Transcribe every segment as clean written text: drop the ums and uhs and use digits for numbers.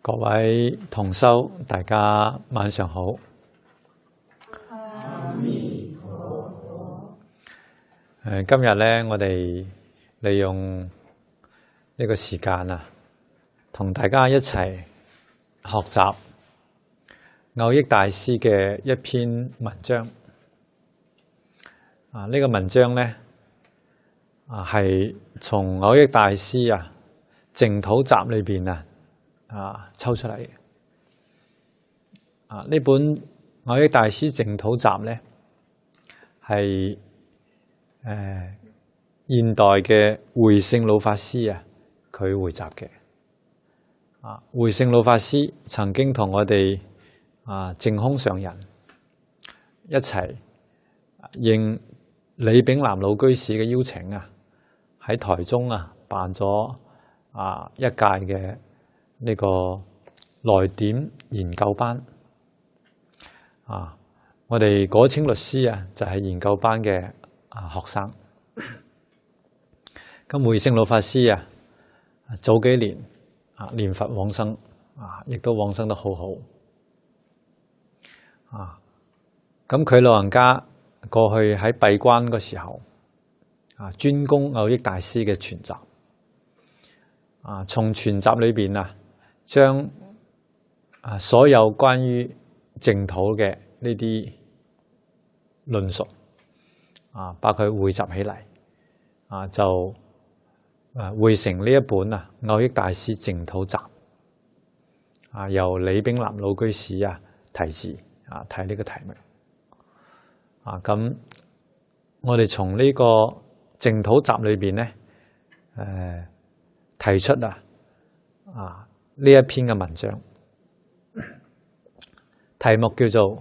各位同修，大家晚上好。阿彌陀佛。今日呢，我哋利用呢個時間啊，同大家一齊學習蕅益大師嘅一篇文章。呢個文章呢，係從蕅益大師淨土集裏邊抽出嚟嘅。呢本蕅益大師淨土集呢，係現代嘅慧聖老法師佢匯集嘅。慧聖老法師曾經同我哋淨空上人一齊應李炳南老居士嘅邀請喺台中辦咗一屆嘅呢個來點研究班。我哋果清律師就係研究班嘅學生。咁慧聖老法師早幾年念佛往生，亦都往生得好好。咁佢老人家過去喺閉關嘅時候，專攻蕅益大師嘅全集。從全集裏邊將所有關於淨土嘅呢啲論述把佢匯集起嚟，就匯成呢一本蕅益大師淨土集。由李炳南老居士題字提呢個題目。咁我哋從呢個淨土集裏邊呢，提出呢一篇嘅文章，題目叫做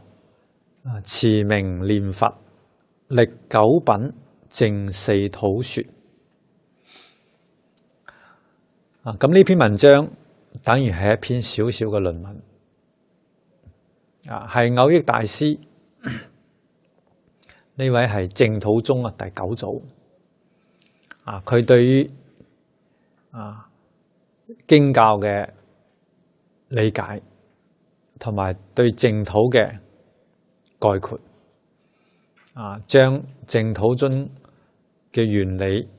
持名念佛歷九品淨四土說。咁呢篇文章等於係一篇小小嘅論文，係蕅益大師呢位係淨土宗第九祖，佢對於經教嘅理解同埋對淨土嘅概括，將淨土宗嘅原理、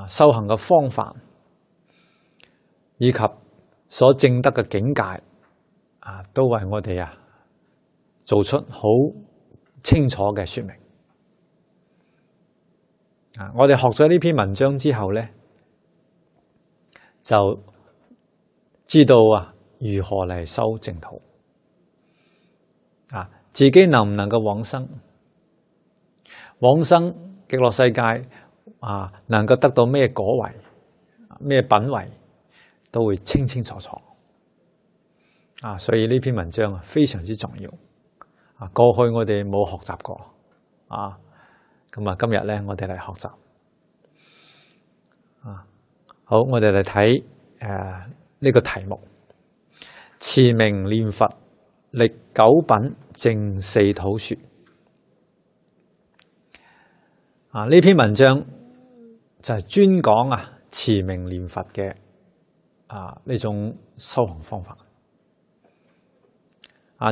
修行嘅方法以及所證得嘅境界都為我哋做出好清楚嘅說明。我哋學咗呢篇文章之後呢，就知道如何嚟修淨土，自己能唔能夠往生，往生極樂世界能夠得到咩果位、咩品位，都會清清楚楚。所以呢篇文章非常之重要。過去我哋冇學習過，咁今日呢，我哋嚟學習。好，我哋嚟睇呢個題目：持名念佛歷九品淨四土說。呢篇文章就係專講持名念佛嘅呢種修行方法。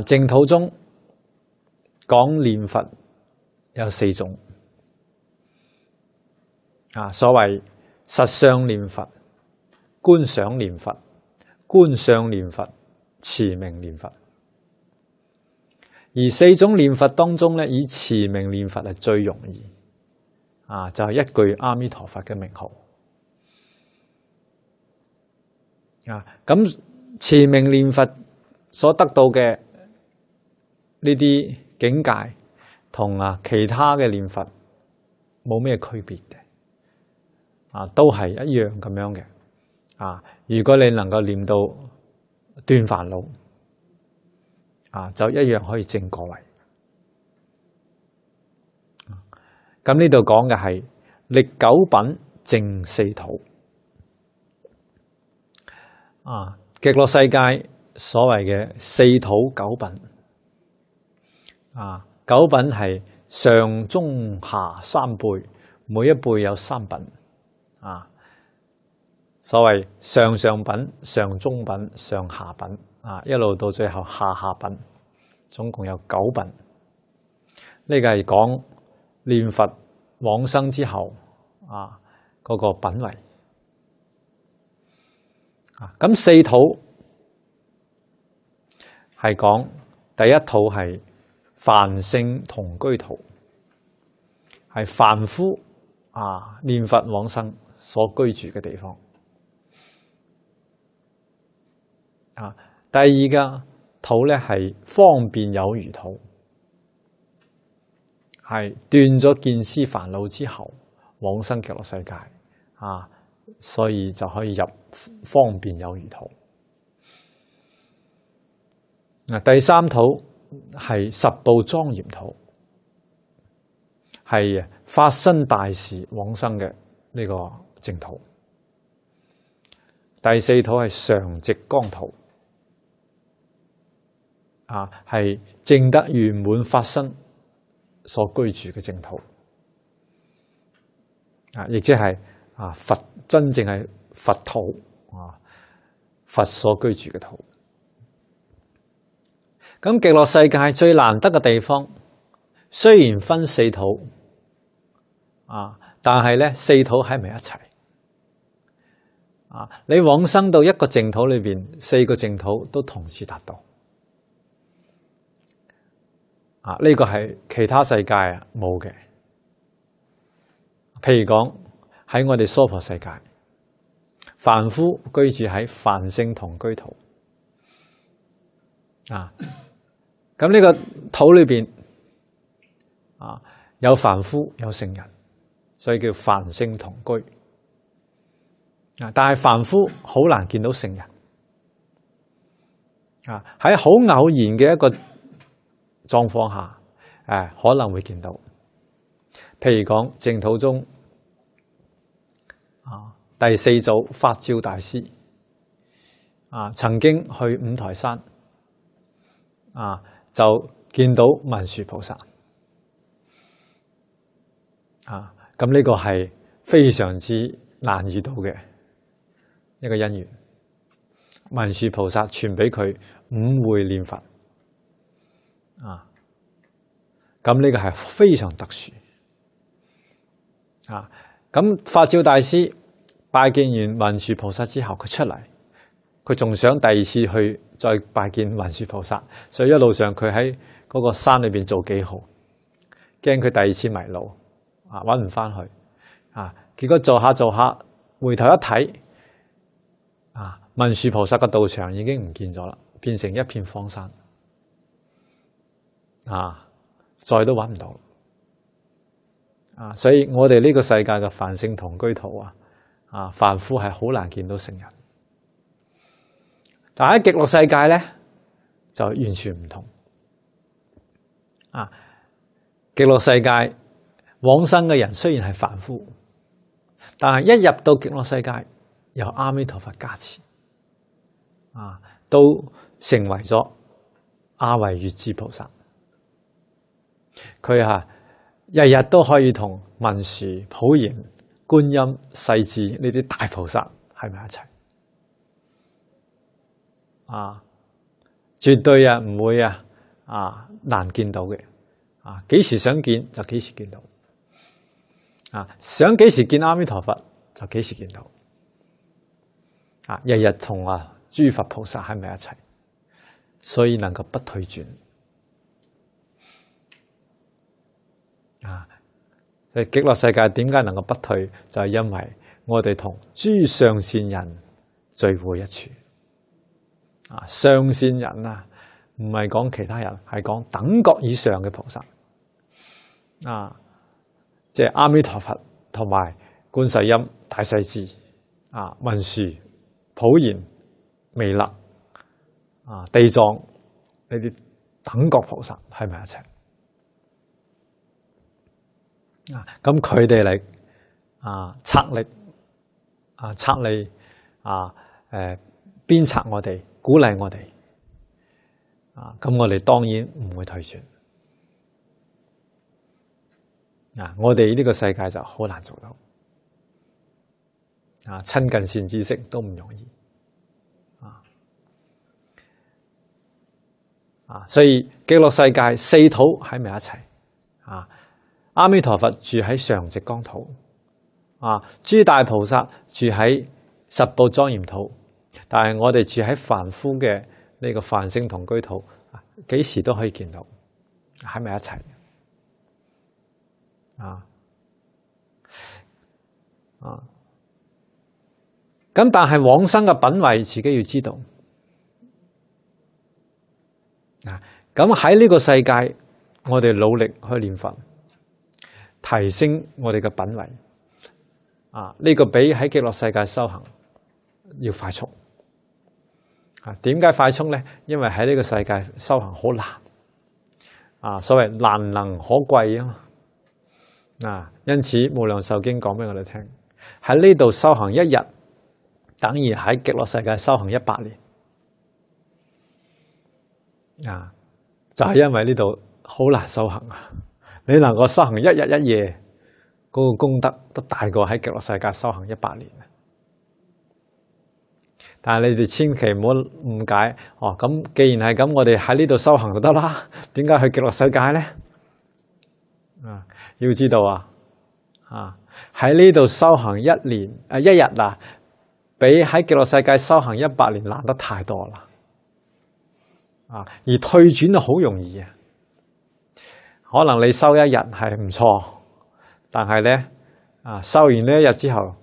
淨土中講念佛有四種，所謂實相念佛、觀想念佛、觀相念佛、持名念佛。而四種念佛當中呢，以持名念佛係最容易，就係一句阿彌陀佛嘅名號。咁持名念佛所得到嘅呢啲境界，同其他嘅念佛冇咩區別嘅，都係一樣咁樣嘅。如果你能夠念到斷煩惱，就一樣可以證果位。咁呢度講嘅係歷九品淨四土。極樂世界所謂嘅四土九品，九品係上中下三輩，每一輩有三品。所謂上上品、上中品、上下品啊，一路到最後下下品，總共有9品。呢個係講念佛往生之後啊嗰個品位。咁四土係講第一土係梵性同居土，係凡夫念佛往生所居住嘅地方。第二個土咧係方便有餘土，係斷咗見思煩惱之後往生極樂世界所以就可以入方便有餘土。第三土係十部莊嚴土，係發生大事往生嘅呢個淨土。第四土係常寂光土，係證得圓滿法身所居住嘅淨土。亦即係佛真正係佛土佛所居住嘅土。咁極樂世界最難得嘅地方，雖然分四土但係咧四土喺埋一齊。你往生到一個淨土裏邊，四個淨土都同時達到。呢個係其他世界冇嘅。譬如講喺我哋娑婆世界，凡夫居住喺梵性同居土。咁呢個土裏邊有凡夫有聖人，所以叫梵性同居。但係凡夫好難見到聖人。喺好偶然嘅一個狀況下，可能會見到。譬如講淨土中第四祖法照大師曾經去五台山就見到文殊菩薩。咁呢個係非常之難遇到嘅一個因緣。文殊菩薩傳俾佢5會念佛。咁呢個係非常特殊。咁法照大師拜見完文殊菩薩之後，佢出嚟，佢仲想第二次去再拜見文殊菩薩，所以一路上佢喺嗰個山裏邊做記號，驚佢第二次迷路，搵唔翻去。結果做下做下，回頭一睇，文殊菩薩嘅道場已經唔見咗啦，變成一片荒山。再都搵唔到。所以我哋呢個世界嘅梵性同居土凡夫係好難見到聖人。但喺極樂世界咧，就完全唔同。極樂世界往生嘅人雖然係凡夫，但係一入到極樂世界，由阿彌陀佛加持，都成為咗阿惟越致菩薩。佢日日都可以同文殊、普賢、觀音、勢至呢啲大菩薩喺埋一齊。絕對唔會難見到嘅。幾時想見就幾時見到。想幾時見阿彌陀佛就幾時見到。日日同諸佛菩薩喺埋一齊，所以能夠不退轉。所以極樂世界點解能夠不退？就係因為我哋同諸上善人聚會一處。上善人唔係講其他人，係講等覺以上嘅菩薩。即係阿彌陀佛同埋觀世音、大勢至、文殊、普賢、彌勒、地藏呢啲等覺菩薩喺埋一齊。咁佢哋嚟策利鞭策我哋，鼓勵我哋。咁我哋當然唔會退轉。我哋呢個世界就好難做到。親近善知識都唔容易所以極樂世界四土喺埋一齊阿彌陀佛住喺常寂光土諸大菩薩住喺十部莊嚴土，但係我哋住喺凡夫嘅呢個梵聲同居土，幾時都可以見到喺埋一齊咁但係往生嘅品位自己要知道咁喺呢個世界我哋努力去念佛，提升我哋嘅品位呢個比喺極樂世界修行要快速點解快速呢？因為喺呢個世界修行好難所謂難能可貴因此無量壽經講俾我哋聽，喺呢度修行一日等於喺極樂世界修行100年就係因為呢度好難修行你能夠修行一日一夜嗰個功德都大過喺極樂世界修行100年但係你哋千祈唔好誤解咁既然係咁，我哋喺呢度修行就得啦，點解去極樂世界呢？要知道喺呢度修行一日比喺極樂世界修行100年難得太多啦而退轉就好容易可能你修一日係唔錯，但係呢修完呢一日之後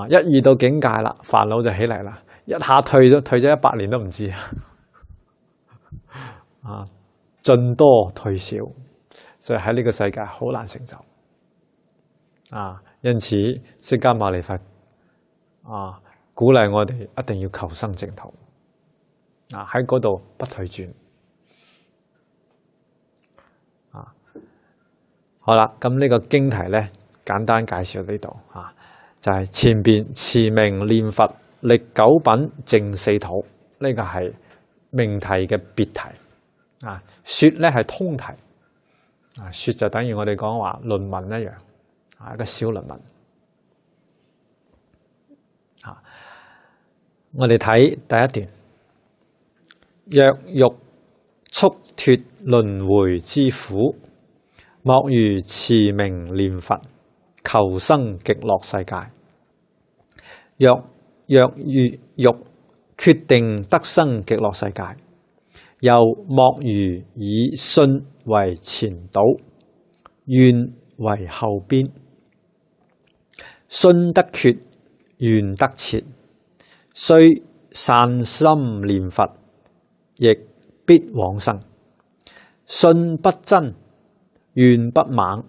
一遇到境界啦，煩惱就起嚟啦，一下退咗100年都唔知進多退少，所以喺呢個世界好難成就因此釋迦牟尼佛鼓勵我哋一定要求生淨土喺嗰度不退轉好啦，咁呢個經題呢簡單介紹呢度就係前邊持名念佛歷九品淨四土，呢個係命題嘅別題說呢係通題說就等於我哋講話論文一樣一個小論文我哋睇第一段，若欲速脫輪迴之苦，莫如持名念佛，求生極樂世界。若欲決定得生極樂世界，又莫如以信為前導，願為後邊。信得決，願得切，雖散心念佛，亦必往生。信不真，願不猛，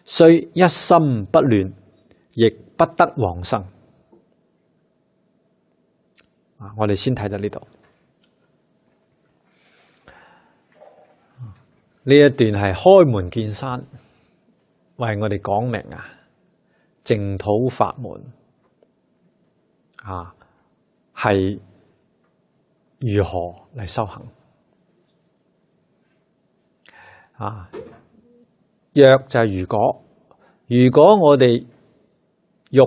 雖一心不亂，亦不得往生。我哋先睇到呢度，呢一段係開門見山，為我哋講明淨土法門係如何嚟修行若就係如果我哋欲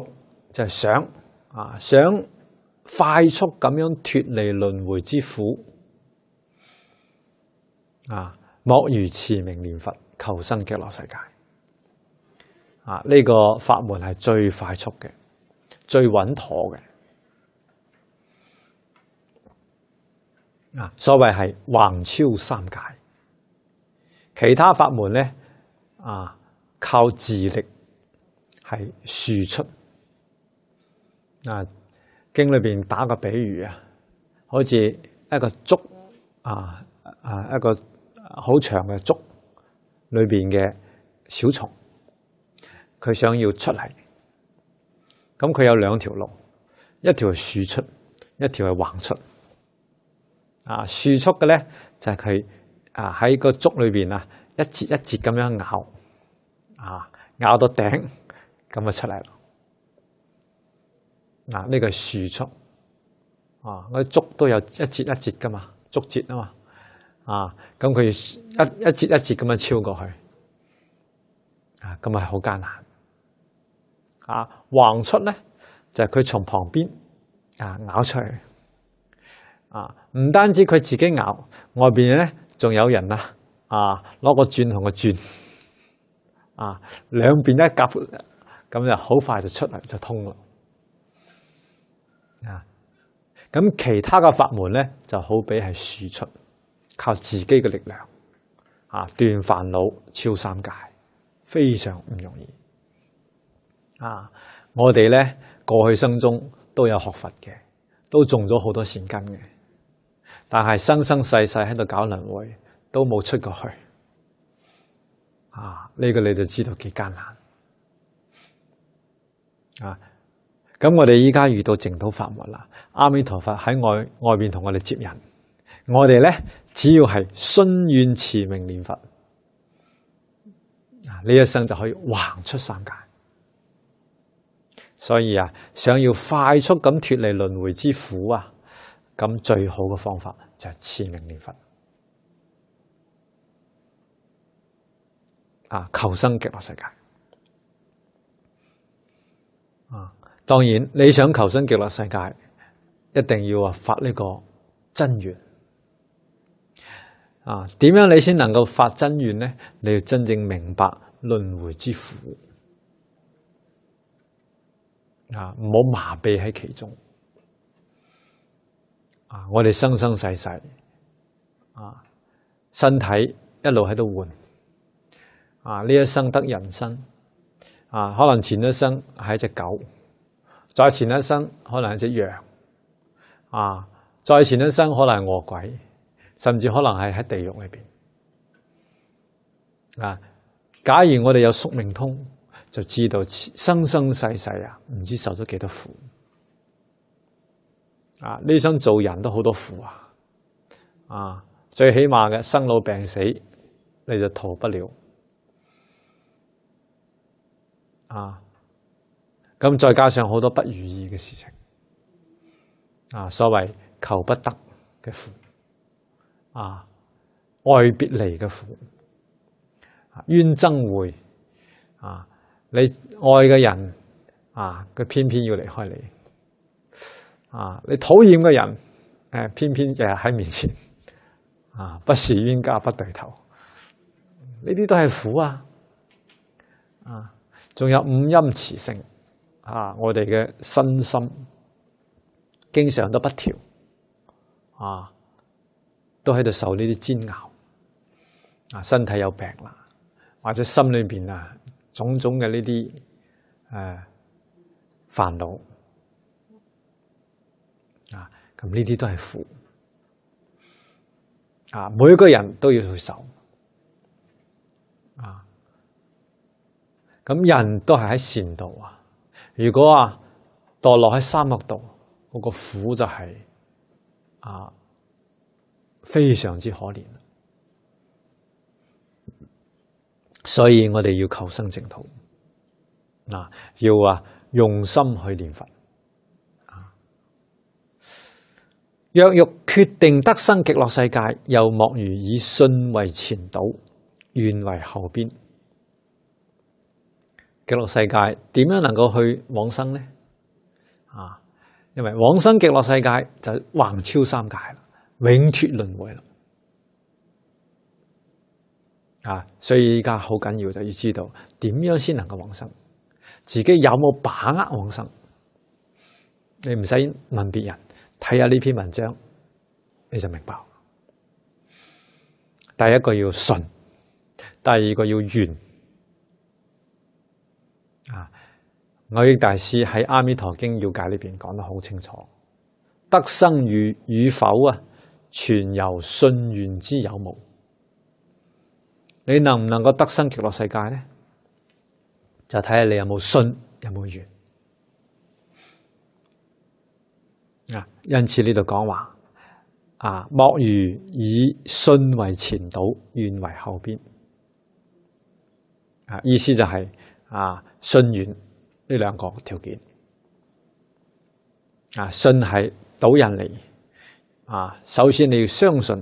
就係想快速咁樣脫離輪迴之苦莫如持名念佛，求生極樂世界呢個法門係最快速嘅，最穩妥嘅所謂係橫超三界。其他法門呢靠自力係輸出經裏邊打個比喻好似一個竹一個好長嘅竹裏邊嘅小蟲，佢想要出嚟，咁佢有兩條路，一條係輸出，一條係橫出。輸出嘅咧就係佢喺個竹裏邊一節一節咁樣咬到頂，咁就出嚟啦。呢個係輸出嗰啲竹都有一節一節噶嘛，竹節啊嘛，咁佢一節一節咁樣超過去，咁係好艱難。橫出咧就係佢從旁邊咬出去唔單止佢自己咬，外邊咧仲有人攞個鑽同佢鑽兩邊一夾，咁就好快就出嚟就通啦。咁其他嘅法門咧就好比係輸出，靠自己嘅力量斷煩惱超三界，非常唔容易。我哋咧過去生中都有學佛嘅，都種咗好多善根嘅，但係生生世世喺度搞輪迴，都冇出過去。呢個你就知道幾艱難。咁我哋依家遇到淨土法門啦，阿彌陀佛喺外邊同我哋接引，我哋咧只要係信願持名念佛，呢一生就可以橫出三界。所以想要快速咁脫離輪迴之苦咁最好嘅方法就係持名念佛求生極樂世界。當然你想求生極樂世界，一定要發呢個真願。點樣你先能夠發真願呢？你要真正明白輪迴之苦，唔好麻痹喺其中。我哋生生世世身體一路喺度換，呢一生得人身，可能前一生係一隻狗，再前一生可能係隻羊，再前一生可能係餓鬼，甚至可能係喺地獄裏邊。假如我哋有宿命通，就知道生生世世唔知受咗幾多苦。呢生做人都好多苦最起碼嘅生老病死你就逃不了。咁再加上好多不如意嘅事情，所謂求不得嘅苦，愛別離嘅苦，冤憎會，你愛嘅人佢偏偏要離開你，你討厭嘅人偏偏日日喺面前，不是冤家不對頭，呢啲都係苦仲有五陰熾盛，我哋嘅身心經常都不調，都喺度受呢啲煎熬，身體有病啦，或者心裏邊種種嘅呢啲煩惱，咁呢啲都係苦，每一個人都要去受，咁人都係喺善道如果墮落喺三惡道，嗰個苦就係非常之可憐。所以我哋要求生淨土，要用心去念佛。若欲決定得生極樂世界，又莫如以信為前導，願為後邊。極樂世界點樣能夠去往生呢？因為往生極樂世界就橫超三界啦，永脫輪迴啦。所以依家好緊要，就要知道點樣先能夠往生，自己有冇把握往生？你唔使問別人，睇下呢篇文章你就明白。第一個要信，第二個要願。蕅益大師喺《阿彌陀經要解》裏邊講得好清楚，得生與否全由信願之有無。你能唔能夠得生極樂世界呢？就睇下你有冇信，有冇願。因此呢度講話莫如以信為前導，願為後邊。意思就係信願呢兩個條件。信係導引你，首先你要相信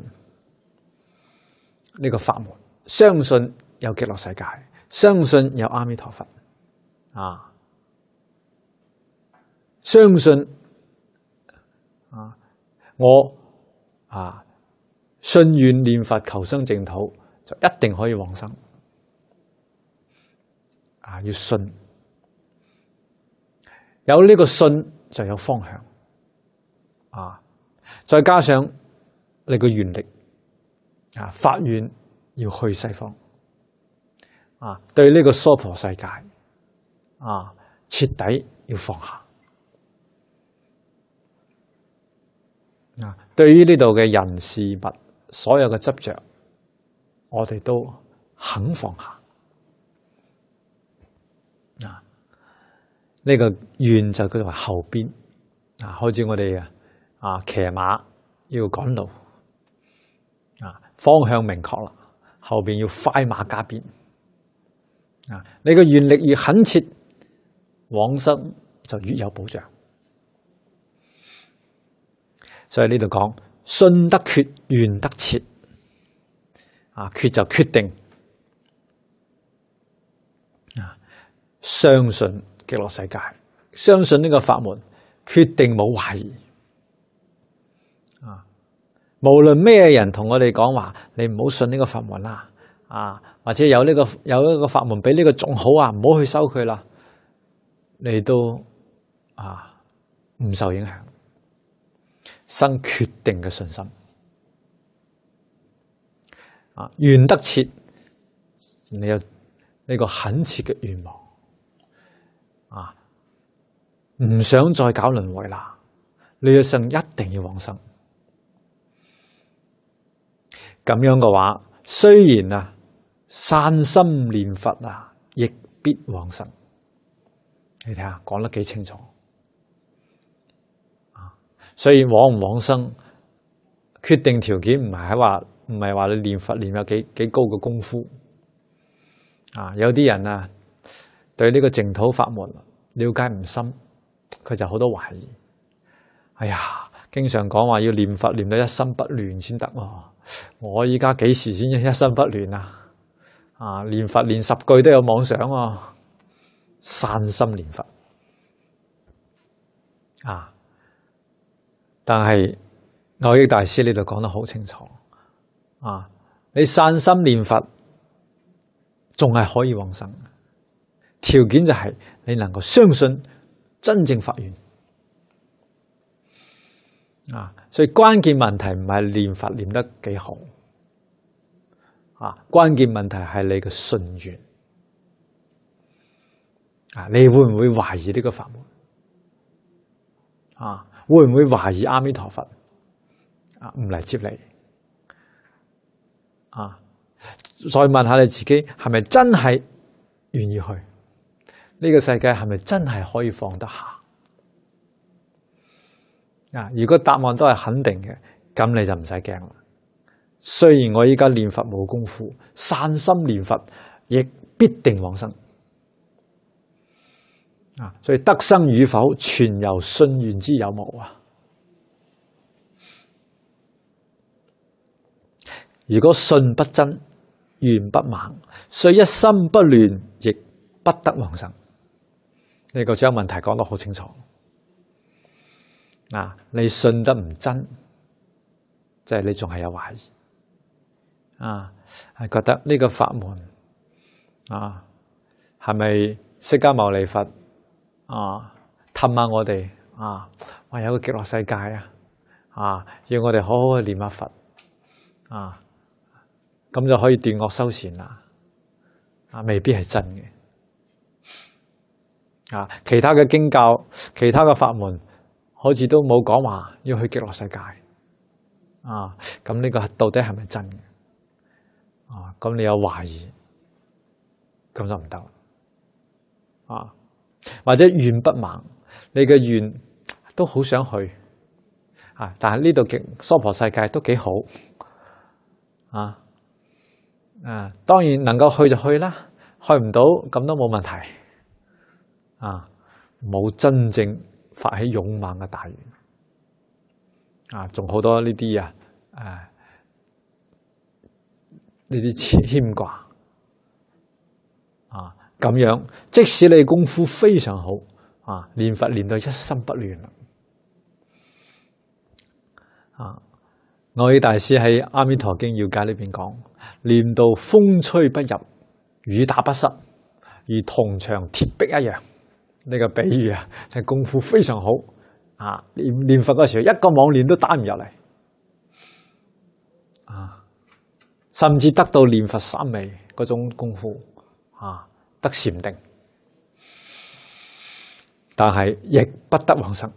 呢個法門，相信有極樂世界，相信有阿彌陀佛，相信我信願念佛求生淨土，就一定可以往生。要信，有呢個信就有方向。再加上你個願力，發願要去西方，對呢個娑婆世界，徹底要放下。對於呢度嘅人事物，所有嘅執着，我哋都肯放下。呢個願就叫做後邊，好似我哋騎馬要趕路，方向明確啦，後邊要快馬加鞭。你個願力越懇切，往生就越有保障。所以呢度講信得決，願得切。決就決定，相信極樂世界，相信呢個法門，決定冇懷疑。無論咩人同我哋講話，你唔好信呢個法門啦，或者有一個法門比呢個仲好啊，唔好去修佢啦，你都唔受影響，生決定嘅信心。願得切，你有呢個懇切嘅願望，唔想再搞輪迴啦，你一生一定要往生。咁樣嘅話，雖然散心念佛亦必往生。你睇下講得幾清楚。所以往唔往生，決定條件唔係話你念佛念有幾高嘅功夫。有啲人對呢個淨土法門了解唔深，佢就好多懷疑。哎呀，經常講話要念佛念到一心不亂先得喎。我依家幾時先一心不亂啊？念佛連10句都有妄想喎，散心念佛但係蕅益大師呢度講得好清楚你散心念佛仲係可以往生，條件就係你能夠相信真正發願所以關鍵問題唔係念佛念得幾好關鍵問題係你嘅信願你會唔會懷疑呢個法門會唔會懷疑阿彌陀佛唔嚟接你再問下你自己，係咪真係願意去？呢個世界係咪真係可以放得下？如果答案都係肯定嘅，咁你就唔使驚啦。雖然我依家念佛冇功夫，散心念佛亦必定往生。所以得生與否，全由信願之有無如果信不真，願不猛，雖一心不亂，亦不得往生。呢個將問題講得好清楚。你信得唔真，即係你仲係有懷疑。係覺得呢個法門係咪釋迦牟尼佛氹下我哋話有個極樂世界要我哋好好去念下佛咁就可以斷惡修善啦。未必係真嘅。其他嘅經教、其他嘅法門，好似都冇講話要去極樂世界。咁呢個到底係咪真嘅？咁你有懷疑，咁就唔得。或者願不猛，你嘅願都好想去，但係呢度嘅娑婆世界都幾好。當然能夠去就去啦，去唔到咁都冇問題。冇真正發起勇猛嘅大願，仲好多呢啲呢啲牽掛咁樣，即使你功夫非常好，念佛念到一心不亂啦。蕅益大師喺《阿彌陀經要解》裏邊講，念到風吹不入，雨打不濕，如銅牆鐵壁一樣。呢個比喻係功夫非常好。念佛嗰時候，一個妄念都打唔入嚟。甚至得到念佛三昧嗰種功夫，得禪定，但係亦不得往生。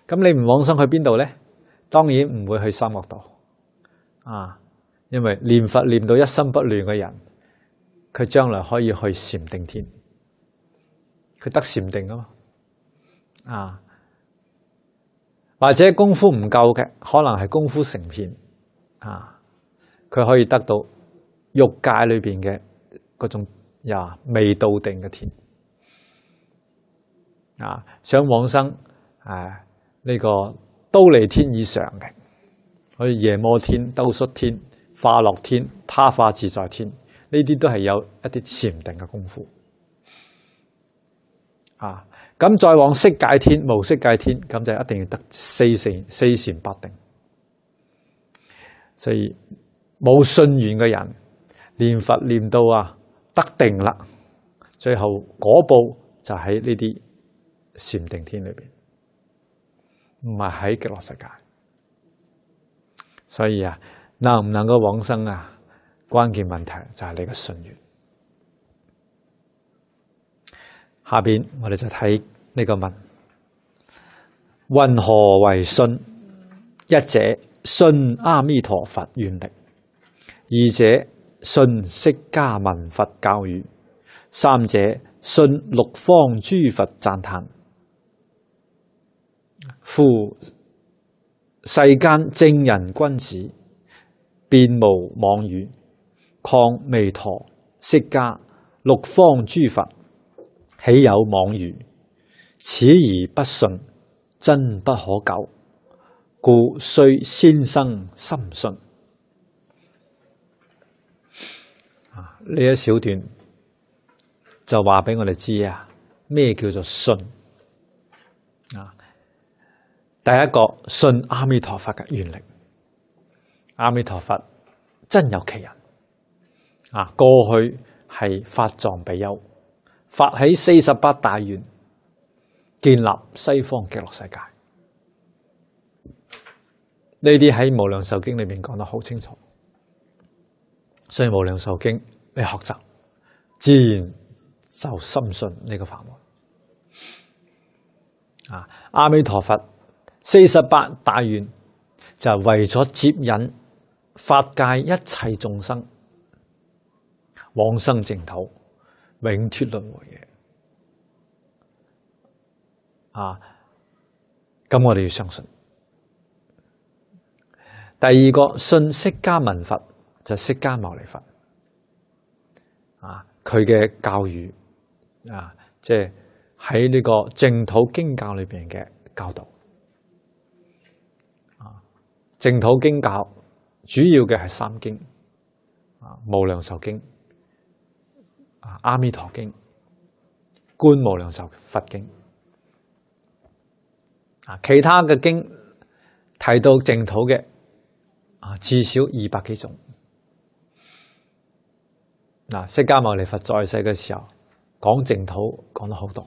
咁你唔往生去邊度呢？當然唔會去三惡道。因為念佛念到一心不亂嘅人，佢將來可以去禪定天，佢得禪定啊嘛。或者功夫唔夠嘅，可能係功夫成片，佢可以得到欲界裏邊嘅嗰種未到定嘅天。想往生呢個忉利天以上嘅，好似夜摩天、兜率天、化樂天、他化自在天，呢啲都係有一啲禪定嘅功夫。咁再往色界天、無色界天，咁就一定要得四禪八定。所以冇信願嘅人，念佛念到得定啦，最後果報就喺呢啲禪定天裏邊，唔係喺極樂世界。所以能唔能夠往生關鍵問題就係你嘅信願。下邊我哋就睇呢個問：云何為信？一者信阿彌陀佛願力，二者信釋迦文佛教語，三者信六方諸佛讚歎。夫世間正人君子，辯無妄語，況彌陀、釋迦、六方諸佛，豈有妄語？此而不信，真不可久。故須先生深信。呢一小段就話俾我哋知咩叫做信。第一個，信阿彌陀佛嘅願力。阿彌陀佛真有其人。過去係法藏比丘，發起48大願，建立西方極樂世界。呢啲喺無量壽經裏面講得好清楚，所以無量壽經你學習，自然就深信呢個法門。阿彌陀佛48大願就係為咗接引法界一切眾生往生淨土，永脫輪迴嘅。咁我哋要相信。第二個，信釋迦文佛，就係釋迦牟尼佛。佢嘅教語即係喺呢個淨土經教裏邊嘅教導。淨土經教主要嘅係三經，無量壽經、阿彌陀經、觀無量壽佛經。其他嘅經提到淨土嘅至少200幾種。釋迦牟尼佛在世嘅時候講淨土講得好多。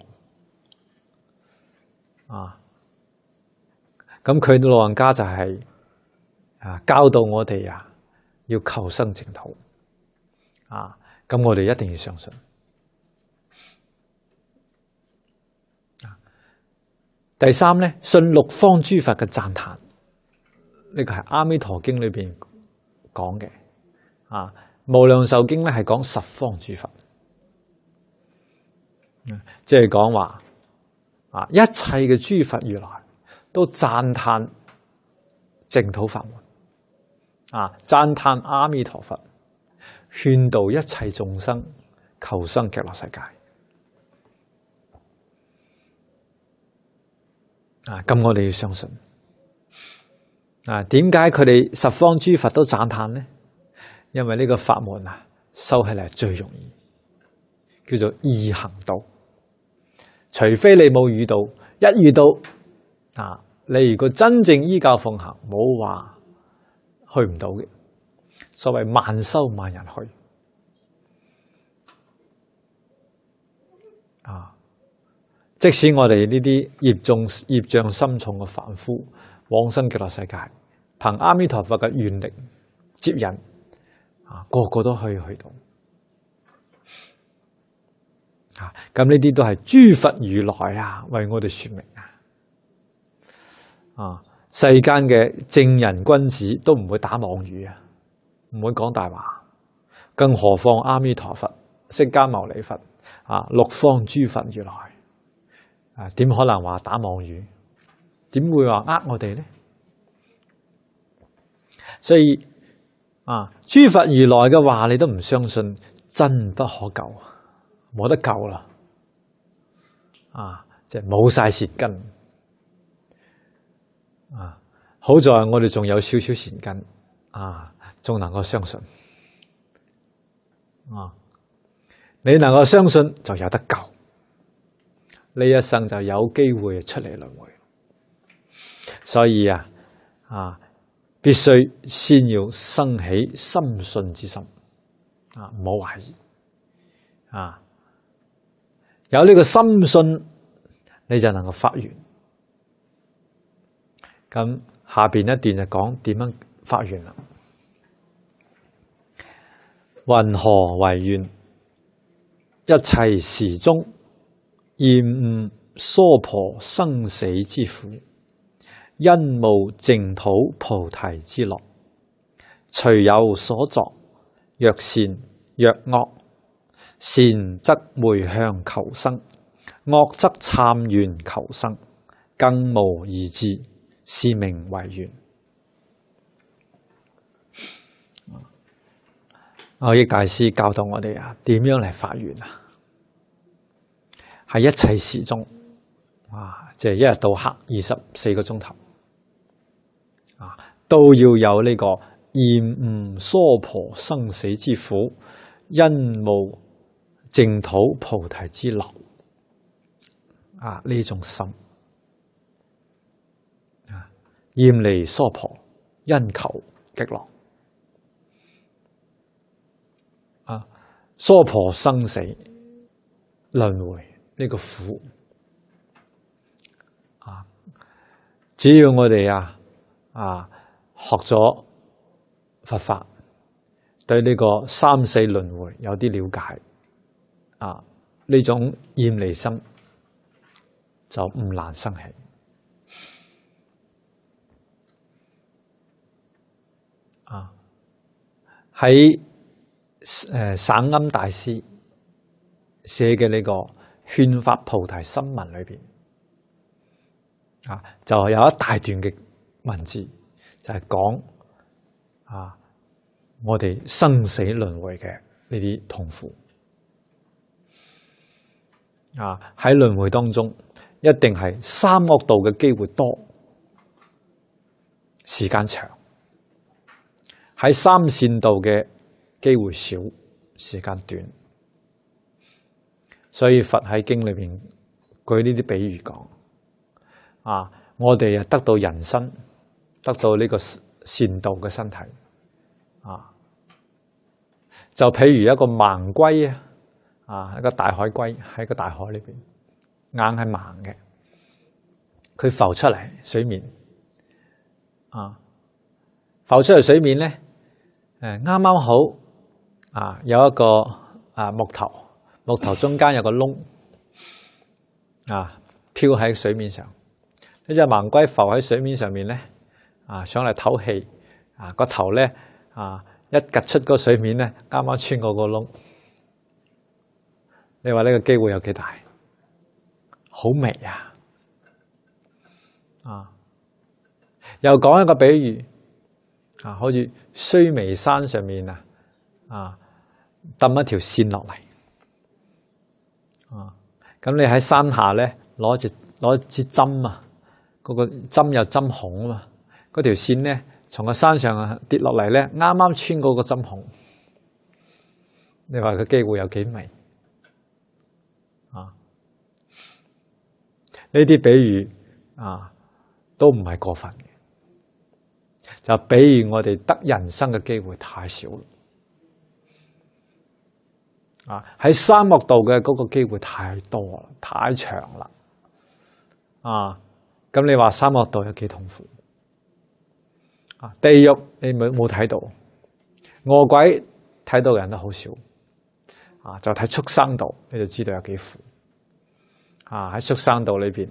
咁佢老人家就係教導我哋要求生淨土。咁我哋一定要相信。第三呢，信六方諸佛嘅讚歎。呢個係阿彌陀經裏邊講嘅。無量壽經咧係講十方諸佛，即係講話一切嘅諸佛如來都讚歎淨土法門，讚歎阿彌陀佛，勸導一切眾生求生極樂世界。咁我哋要相信。點解佢哋十方諸佛都讚歎呢？因為呢個法門修起嚟最容易，叫做易行道。除非你冇遇到，一遇到啊，你如果真正依教奉行，冇話去唔到嘅。所謂萬修萬人去啊！即使我哋呢啲業障深重嘅凡夫，往生極樂世界，憑阿彌陀佛嘅願力接引啊，個個都可以去到啊！咁呢啲都係諸佛如來啊，為我哋說明啊！世間嘅正人君子都唔會打妄語啊，唔會講大話，更何況阿彌陀佛、釋迦牟尼佛啊，六方諸佛如來啊，點可能話打妄語？點會話呃我哋呢？所以啊，諸佛如來嘅話你都唔相信，真不可救，冇得救啦！啊，即係冇晒善根啊！好在我哋仲有少少善根啊，仲能夠相信啊！你能夠相信就有得救，呢一生就有機會出嚟輪迴。所以必須先要生起深信之心啊，唔好懷疑啊！有呢個深信，你就能夠發願。咁下邊一段就講點樣發願啦。云何為願？一切時中厭惡娑婆生死之苦，因無淨土菩提之樂。隨有所作，若善若惡，善則回向求生，惡則懺悔求生，更無二致，是名為願。蕅益大師教導我哋點樣嚟發願啊？喺一切時中即係一日到黑24個鐘頭都要有呢個厭惡娑婆生死之苦，因無淨土菩提之樂呢種心厭離娑婆，因求極樂娑婆生死輪迴呢個苦只要我哋學咗佛法，對呢個三世輪迴有啲了解呢種厭離心就唔難生起。喺省庵大師寫嘅呢個勸發菩提心文裏邊就有一大段嘅文字，就係講我哋生死輪迴嘅呢啲痛苦喺輪迴當中，一定係三惡道嘅機會多，時間長；喺三善道嘅機會少，時間短。所以佛喺經裏邊舉呢啲比喻講我哋得到人身，得到呢個善道嘅身體就譬如一個盲龜一個大海龜喺個大海裏邊，硬係盲嘅，佢浮出嚟水面浮出嚟水面咧，啱啱好有一個木頭中間有個窿漂喺水面上。呢隻盲龜浮喺水面上面咧上嚟唞氣個頭咧一趌出個水面咧，啱啱穿過個窿。你話呢個機會有幾大？好微又講一個比喻好似須彌山上面抌一條線落嚟咁你喺山下咧攞支針嗰個針有針孔嗰條線咧從個山上跌落嚟咧，啱啱穿過個針孔。你話個機會有幾微呢啲比喻都唔係過分嘅，就比喻我哋得人生嘅機會太少啦。喺沙漠度嘅嗰個機會太多啦，太長啦。咁你話沙漠度有幾痛苦？地獄你冇睇到，餓鬼睇到嘅人都好少。就睇畜生道你就知道有幾苦。喺畜生道裏邊，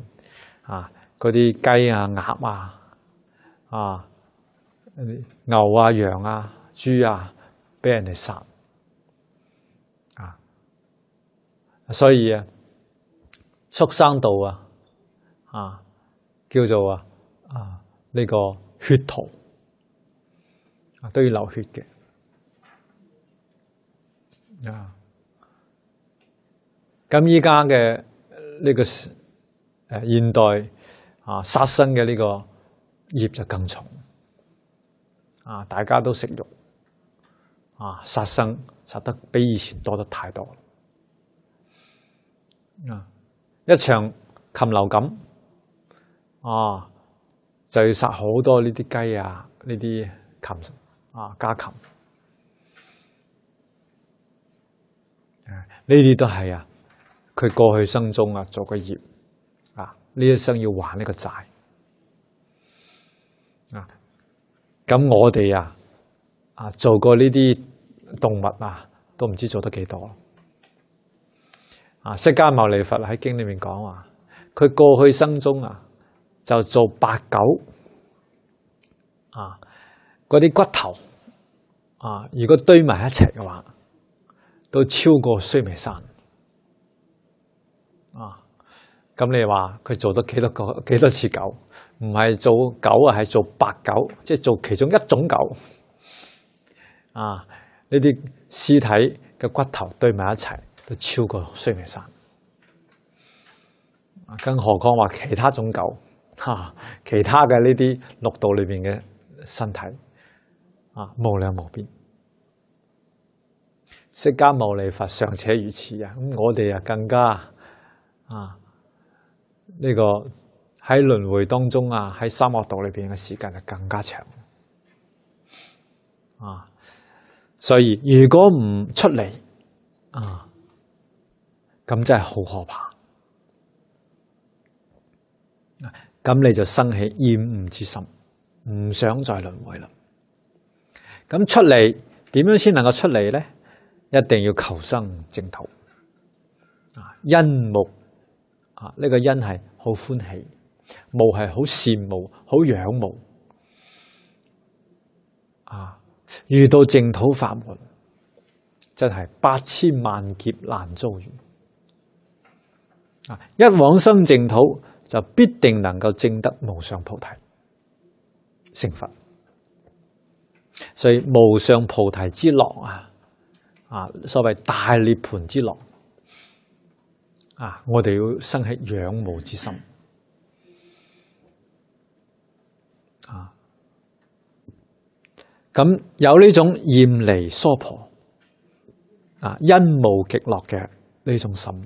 嗰啲雞啊、鴨啊、牛啊、羊啊、豬啊，俾人哋殺。所以畜生道叫做呢個血屠，都要流血嘅。咁依家嘅呢個現代殺生嘅呢個業就更重。大家都食肉，殺生殺得比以前多得太多。一場禽流感就要殺好多呢啲雞啊，呢啲禽家禽。呢啲都係佢過去生中做個業，呢一生要還呢個債。咁我哋做過呢啲動物都唔知做得幾多。釋迦牟尼佛喺經裏面講話，佢過去生中就做白狗，嗰啲骨頭如果堆埋一齊嘅話，都超過須彌山。咁你話佢做得幾多次狗？唔係做狗係做白狗，即係做其中一種狗。呢啲屍體嘅骨頭堆埋一齊，都超過須彌山。更何況話其他種狗，其他嘅呢啲六道裏邊嘅身體，無量無邊。釋迦牟尼佛尚且如此咁我哋更加呢個喺輪迴當中喺三惡道裏邊嘅時間就更加長。所以如果唔出嚟咁真係好可怕。咁你就生起厭惡之心，唔想再輪迴啦。咁出嚟點樣先能夠出嚟呢？一定要求生淨土。欣慕呢個欣係好歡喜，慕係好羨慕、好仰慕。遇到淨土法門，真係8000萬劫難遭遇。一往生淨土，就必定能夠證得無上菩提成佛。所以無上菩提之樂所謂大涅槃之樂我哋要生起仰慕之心。咁有呢種厭離娑婆欣慕極樂嘅呢種心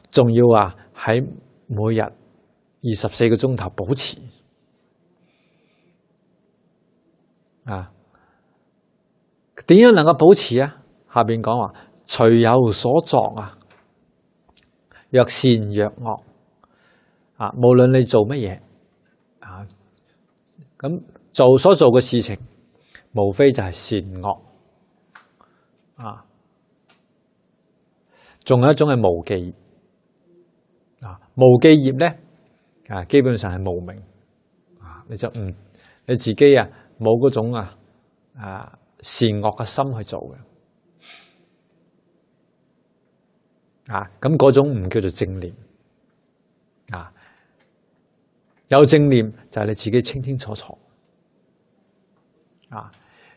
仲要喺每日24個鐘頭保持點樣能夠保持下邊講話隨有所作若善若惡無論你做乜嘢咁所做嘅事情，無非就係善惡仲有一種係無記業無記業咧基本上係無明你就你自己冇嗰種善惡嘅心去做嘅咁嗰種唔叫做正念有正念就係你自己清清楚楚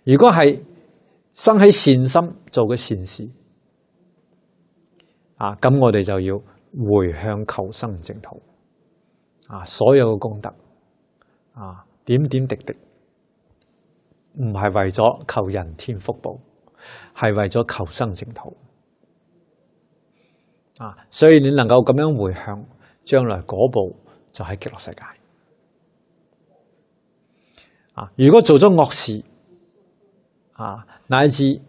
如果係生起善心做嘅善事咁我哋就要回向求生淨土所有嘅功德點點滴滴唔係為咗求人天福報，係為咗求生淨土所以你能夠咁樣回向，將來嗰步就喺極樂世界。如果做咗惡事，乃至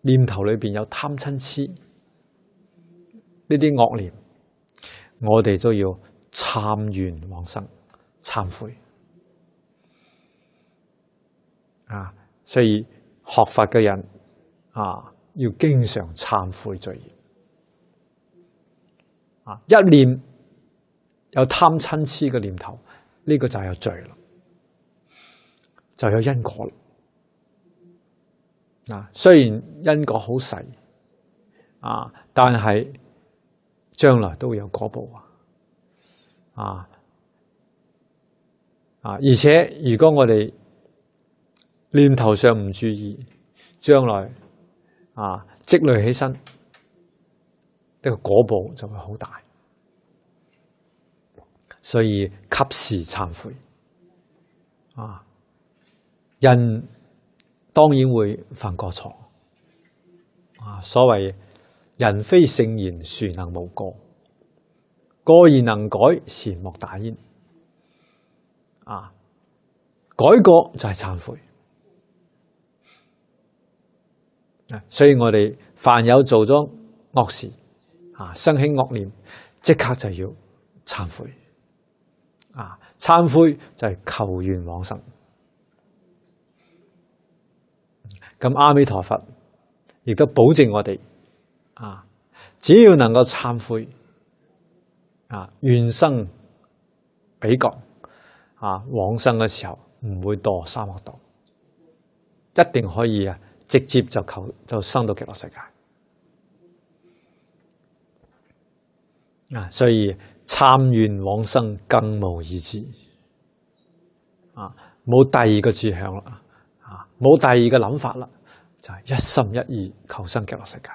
念頭裏邊有貪嗔痴呢啲惡念，我哋都要懺願往生，懺悔。所以學佛嘅人要經常懺悔罪業。一念有貪嗔痴嘅念頭，呢個就有罪啦，就有因果啦。雖然因果好細，但係將來都會有果報而且如果我哋念頭上唔注意，將來積累起身，呢個果報就會好大。所以及時懺悔。人當然會犯過錯。所謂人非聖賢，孰能無過？過而能改，善莫大焉。改過就係懺悔。所以我哋凡有做咗惡事，生起惡念，即刻就要懺悔。懺悔就係求願往生。咁阿彌陀佛亦都保證我哋，只要能夠懺悔，願生彼國，往生嘅時候唔會墮三惡道，一定可以直接就生到極樂世界。所以懺願往生更無二致，冇第二個志向啦，冇第二個諗法啦，就係一心一意求生極樂世界。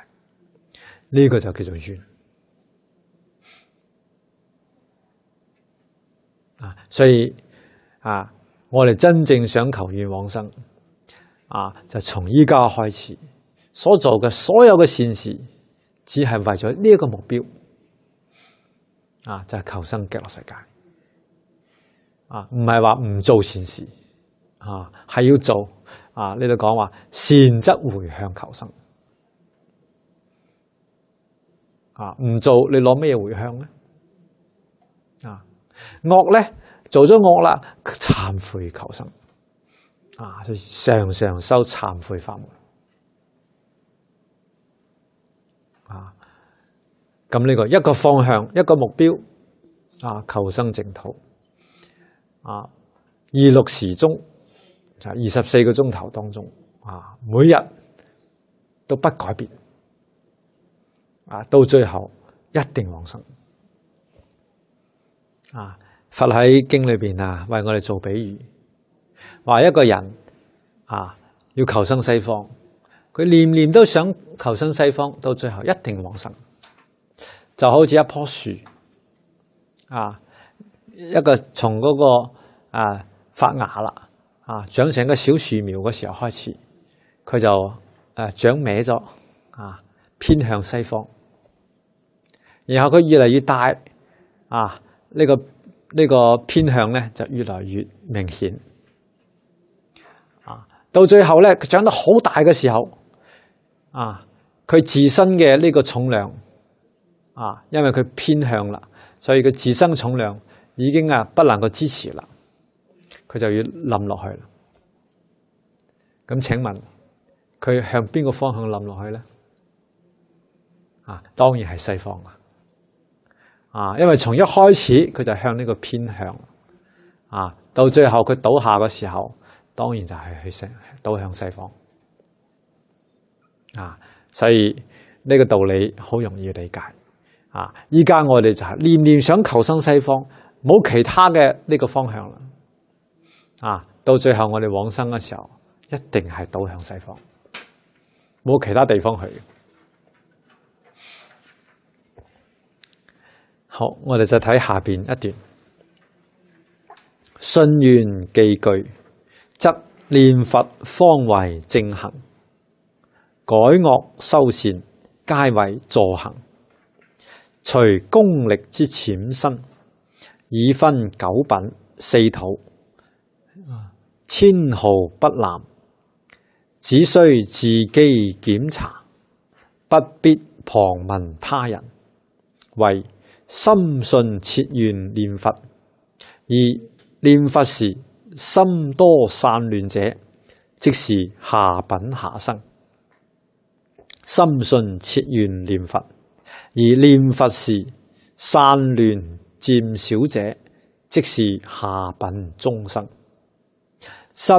呢個就叫做願。所以我哋真正想求願往生，就從依家開始所做嘅所有嘅善事，只係為咗呢一個目標。就係求生極樂世界。唔係話唔做善事，係要做。呢度講話善則回向求生。唔做你攞咩回向呢？惡呢，做咗惡啦，懺悔求生。所以常常修懺悔法門。咁呢個一個方向，一個目標，求生淨土。26時中，就係24個鐘頭當中，每日都不改變。到最後一定往生。佛喺經裏邊為我哋做比喻，話一個人要求生西方，佢念念都想求生西方，到最後一定往生。就好似一棵樹，一個從嗰個發芽啦，長成個小樹苗嘅時候開始，佢就長歪咗，偏向西方。然後佢越嚟越大，呢個偏向咧就越來越明顯。到最後咧，佢長得好大嘅時候，佢自身嘅呢個重量，因為佢偏向啦，所以佢自身重量已經不能夠支持啦，佢就要冧落去啦。咁請問佢向邊個方向冧落去咧？當然係西方啦。因為從一開始佢就向呢個偏向，到最後佢倒下嘅時候，當然就係去倒向西方。所以呢個道理好容易理解。依家我哋就係念念想求生西方，冇其他嘅呢個方向啦。到最後我哋往生嘅時候，一定係倒向西方，冇其他地方去。好，我哋就睇下邊一段。信願既具，則念佛方為正行，改惡修善，皆為助行。隨功力之淺身，以分九品四土，千毫不濫，只須自己檢查，不必旁問他人。為深信切願念佛，而念佛時心多散亂者，即是下品下生。深信切願念佛，而念佛時散亂漸少者，即是下品中生。深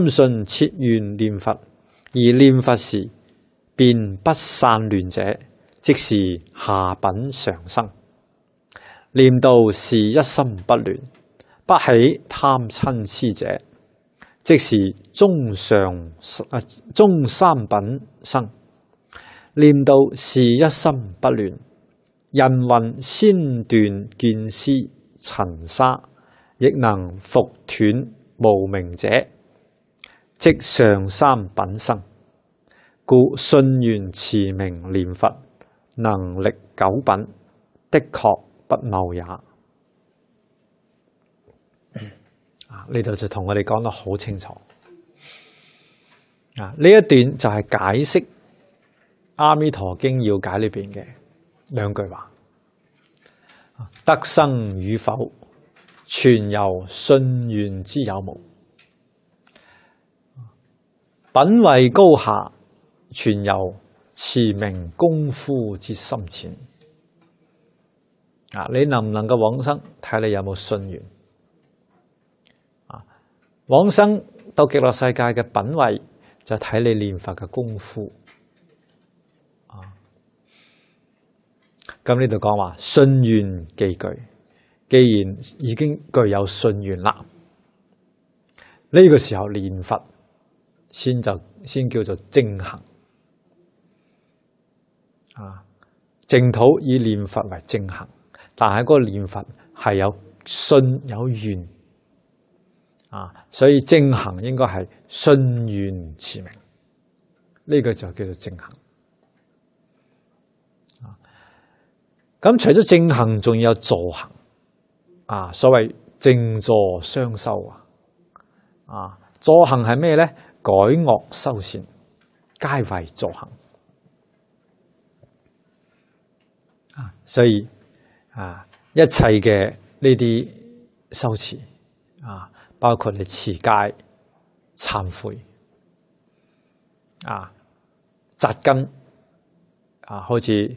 信切願念佛，而念佛時便不散亂者，即是下品上生。念到是一心不亂，不起貪嗔癡者，即是中三品生。念到是一心不亂，人云先斷見思塵沙，亦能復斷無明者，即上三品生。故信願持名念佛，能歷九品，的確不謬也。呢度就同我哋講得好清楚。呢一段就係解釋《阿彌陀經要解》裏邊嘅兩句話：得生與否，全由信願之有無；品位高下，全由持名功夫之深淺。你能唔能夠往生，睇你有冇信願。往生到極樂世界嘅品位，就睇你念佛嘅功夫。咁呢度講話信願既具，既然已經具有信願啦，呢個時候念佛先叫做正行。淨土以念佛為正行，但係嗰個念佛係有信有願。所以正行應該係信願持名，呢個就叫做正行。咁除咗正行，仲有助行。所謂正助雙修。助行係咩呢？改惡修善，皆為助行。所以一切嘅呢啲修持包括你持戒、懺悔、扎根，好似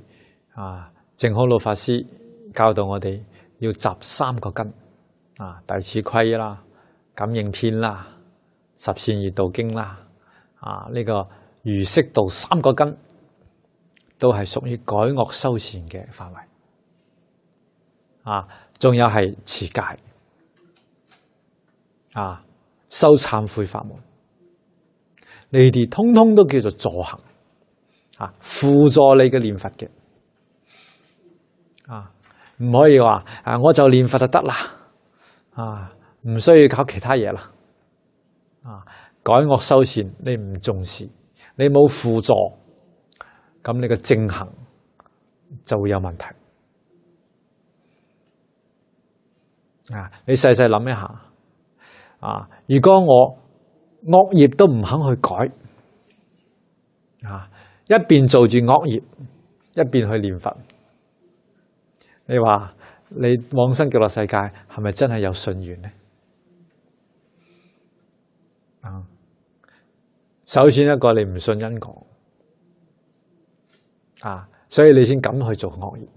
淨空老法師教導我哋要集三個根，弟子規啦、感應篇啦、十善業道經啦，呢個儒釋道三個根都係屬於改惡修善嘅範圍。仲有係持戒。修懺悔法門，呢啲通通都叫做助行，輔助你嘅念佛嘅。唔可以話我就念佛就得啦，唔需要搞其他嘢啦。改惡修善你唔重視，你冇輔助，咁你嘅正行就會有問題。你細細諗一下。如果我惡業都唔肯去改，一邊做住惡業，一邊去念佛，你話你往生極樂世界係咪真係有信願呢？首先一個你唔信因果，所以你先敢去做惡業。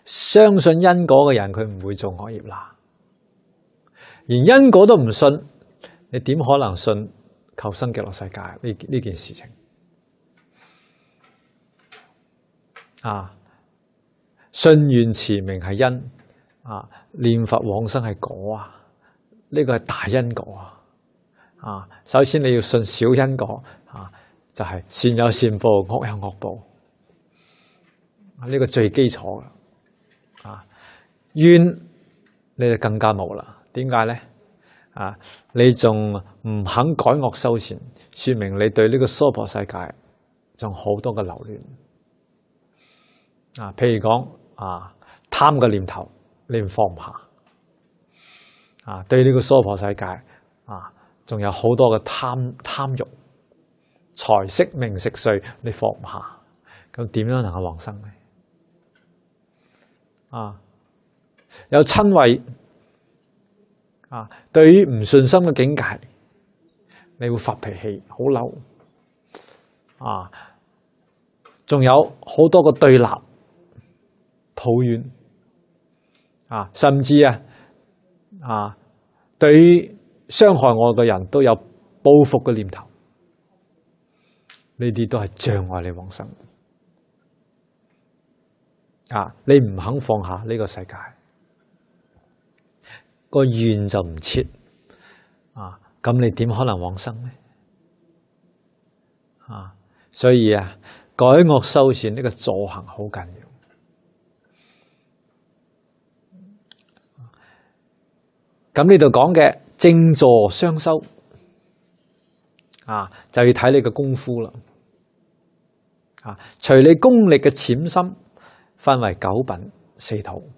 相信因果嘅人，佢唔會做惡業啦。連因果都唔信，你點可能信求生極樂世界呢件事情？信願持名係因，念佛往生係果呢個係大因果首先你要信小因果就係善有善報，惡有惡報，呢個最基礎噶。願你就更加冇啦。點解呢？你仲唔肯改惡修善，說明你對呢個娑婆世界仲好多嘅留戀。譬如講貪嘅念頭，你唔放唔下對呢個娑婆世界仲有好多嘅貪欲、財色名食睡，你放唔下，咁點樣能夠往生呢？有瞋恚對於唔信心嘅境界，你會發脾氣，好嬲仲有好多個對立、抱怨甚至對於傷害我嘅人都有報復嘅念頭，呢啲都係障礙你往生你唔肯放下呢個世界，個願就唔切咁你點可能往生呢？所以改惡修善呢個助行好緊要。咁呢度講嘅正助雙修就要睇你嘅功夫啦。隨你功力嘅淺深，分為九品四土。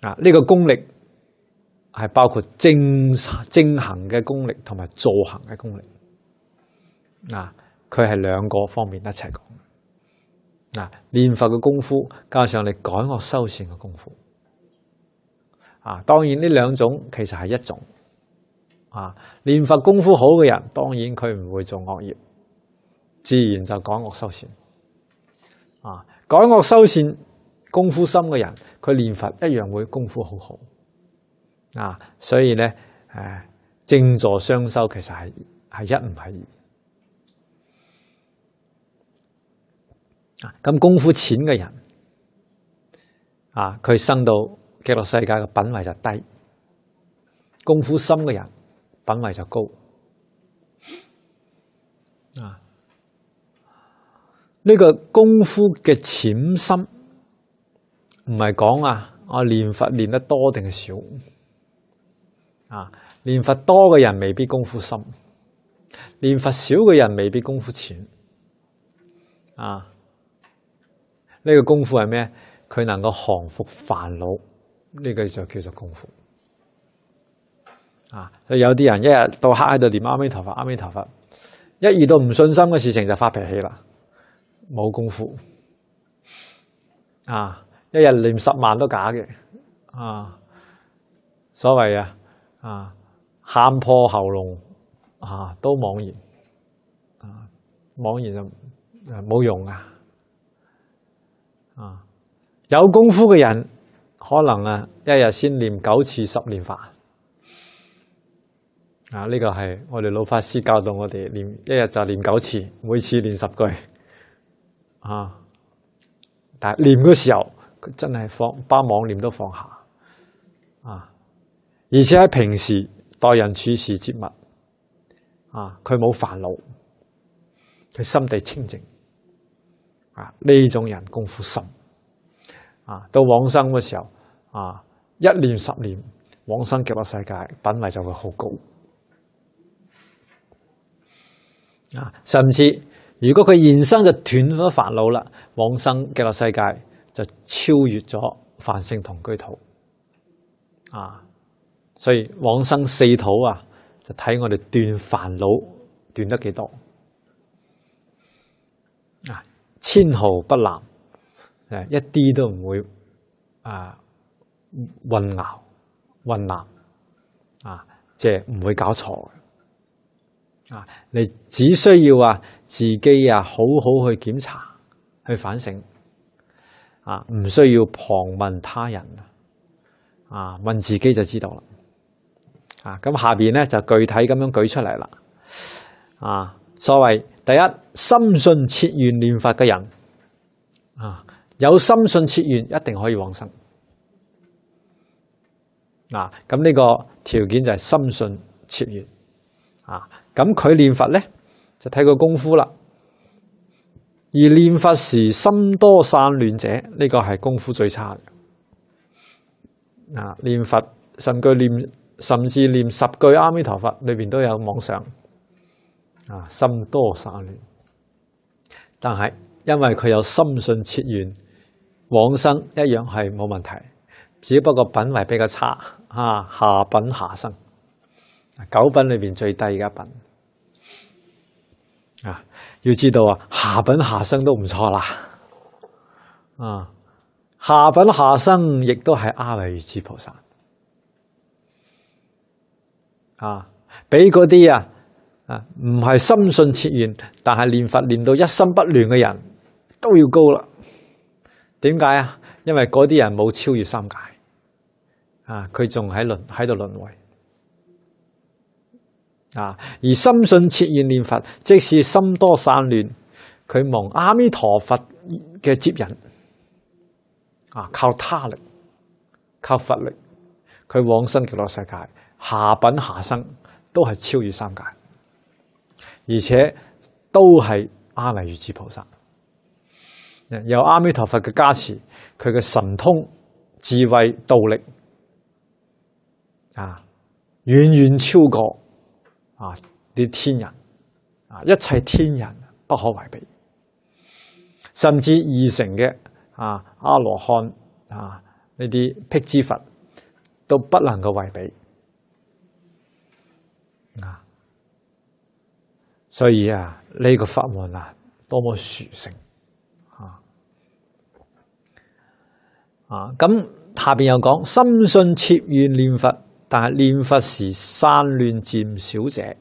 呢個功力係包括正行嘅功力同埋助行嘅功力。佢係兩個方面一齊講。念佛嘅功夫加上你改惡修善嘅功夫。當然呢兩種其實係一種。念佛功夫好嘅人，當然佢唔會做惡業，自然就改惡修善。改惡修善功夫深嘅人，佢念佛一樣會功夫好好。所以呢，正助雙修其實係一唔係二。咁功夫淺嘅人，佢生到極樂世界嘅品位就低；功夫深嘅人，品位就高。呢個功夫嘅淺深，唔係講我念佛念得多定係少。念佛多嘅人未必功夫深，念佛少嘅人未必功夫淺。呢個功夫係咩？佢能夠降伏煩惱，呢個就叫做功夫。所以有啲人一日到黑喺度念阿彌陀佛，阿彌陀佛，一遇到唔信心嘅事情就發脾氣啦，冇功夫。一日念10萬都假嘅。所謂喊破喉嚨都妄言，妄言就冇用有功夫嘅人可能一日先念9次10念法。呢個係我哋老法師教導我哋念，一日就念9次，每次念10句。但係念嘅時候，佢真係把妄念都放下。而且喺平時待人處事接物，佢冇煩惱，佢心地清淨。呢種人功夫深。到往生嘅時候，一念10念，往生極樂世界，品位就會好高。甚至如果佢現生就斷咗煩惱啦，往生極樂世界就超越咗梵性同居土。所以往生四土就睇我哋斷煩惱斷得幾多。千毫不濫，一啲都唔會混淆混淆，即係唔會搞錯。你只需要自己好好去檢查去反省，唔需要旁問他人，問自己就知道啦。咁下邊咧就具體咁樣舉出嚟啦。所謂第一，深信切願念佛嘅人，有深信切願一定可以往生。咁呢個條件就係深信切願。咁佢念佛咧就睇佢功夫啦。而念佛時心多散亂者，呢個係功夫最差嘅。念佛甚至念10句阿彌陀佛裏邊都有妄想，心多散亂。但係因為佢有深信切願，往生一樣係冇問題，只不過品位比較差下品下生，9品裏邊最低嘅一品要知道下品下生都唔錯啦，下品下生亦都係阿惟越致菩薩比嗰啲唔係深信切願，但係念佛念到一心不亂嘅人都要高啦。點解啊？因為嗰啲人冇超越三界，佢仲喺度輪迴。而深信切願念佛，即使心多散亂，佢蒙阿彌陀佛嘅接引，靠他力，靠佛力，佢往生極樂世界，下品下生都係超越三界，而且都係阿惟越致菩薩。有阿彌陀佛嘅加持，佢嘅神通、智慧、道力遠遠超過啲天人，一切天人不可違比，甚至二乘嘅阿羅漢呢啲辟支佛都不能夠違比。所以呢個法門多麼殊勝咁下邊又講深信切願念佛，但係念佛時散亂漸少者，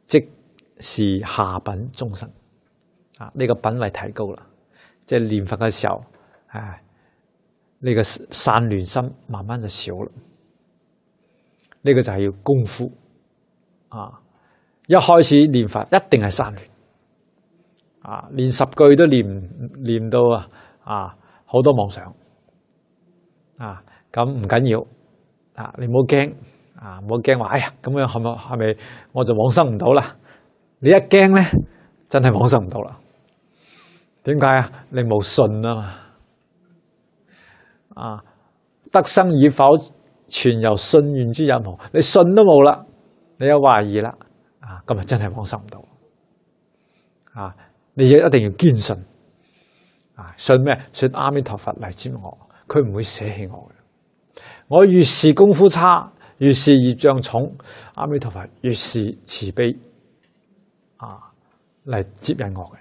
即是下品中生。呢個品位提高啦，即係念佛嘅時候，呢個散亂心慢慢就少啦。呢個就係要功夫一開始念佛一定係散亂連10句都念到好多妄想咁唔緊要你唔好驚唔好驚話哎呀咁樣係咪我就往生唔到啦？你一驚咧，真係往生唔到啦。點解你冇信啊嘛得生與否全由信願之有無，你信都冇啦，你有懷疑啦咁啊真係往生唔到你一定要堅信信咩？信阿彌陀佛嚟接我，佢唔會捨棄我嘅。我越是功夫差，越是業障重，阿彌陀佛越是慈悲嚟接引我嘅。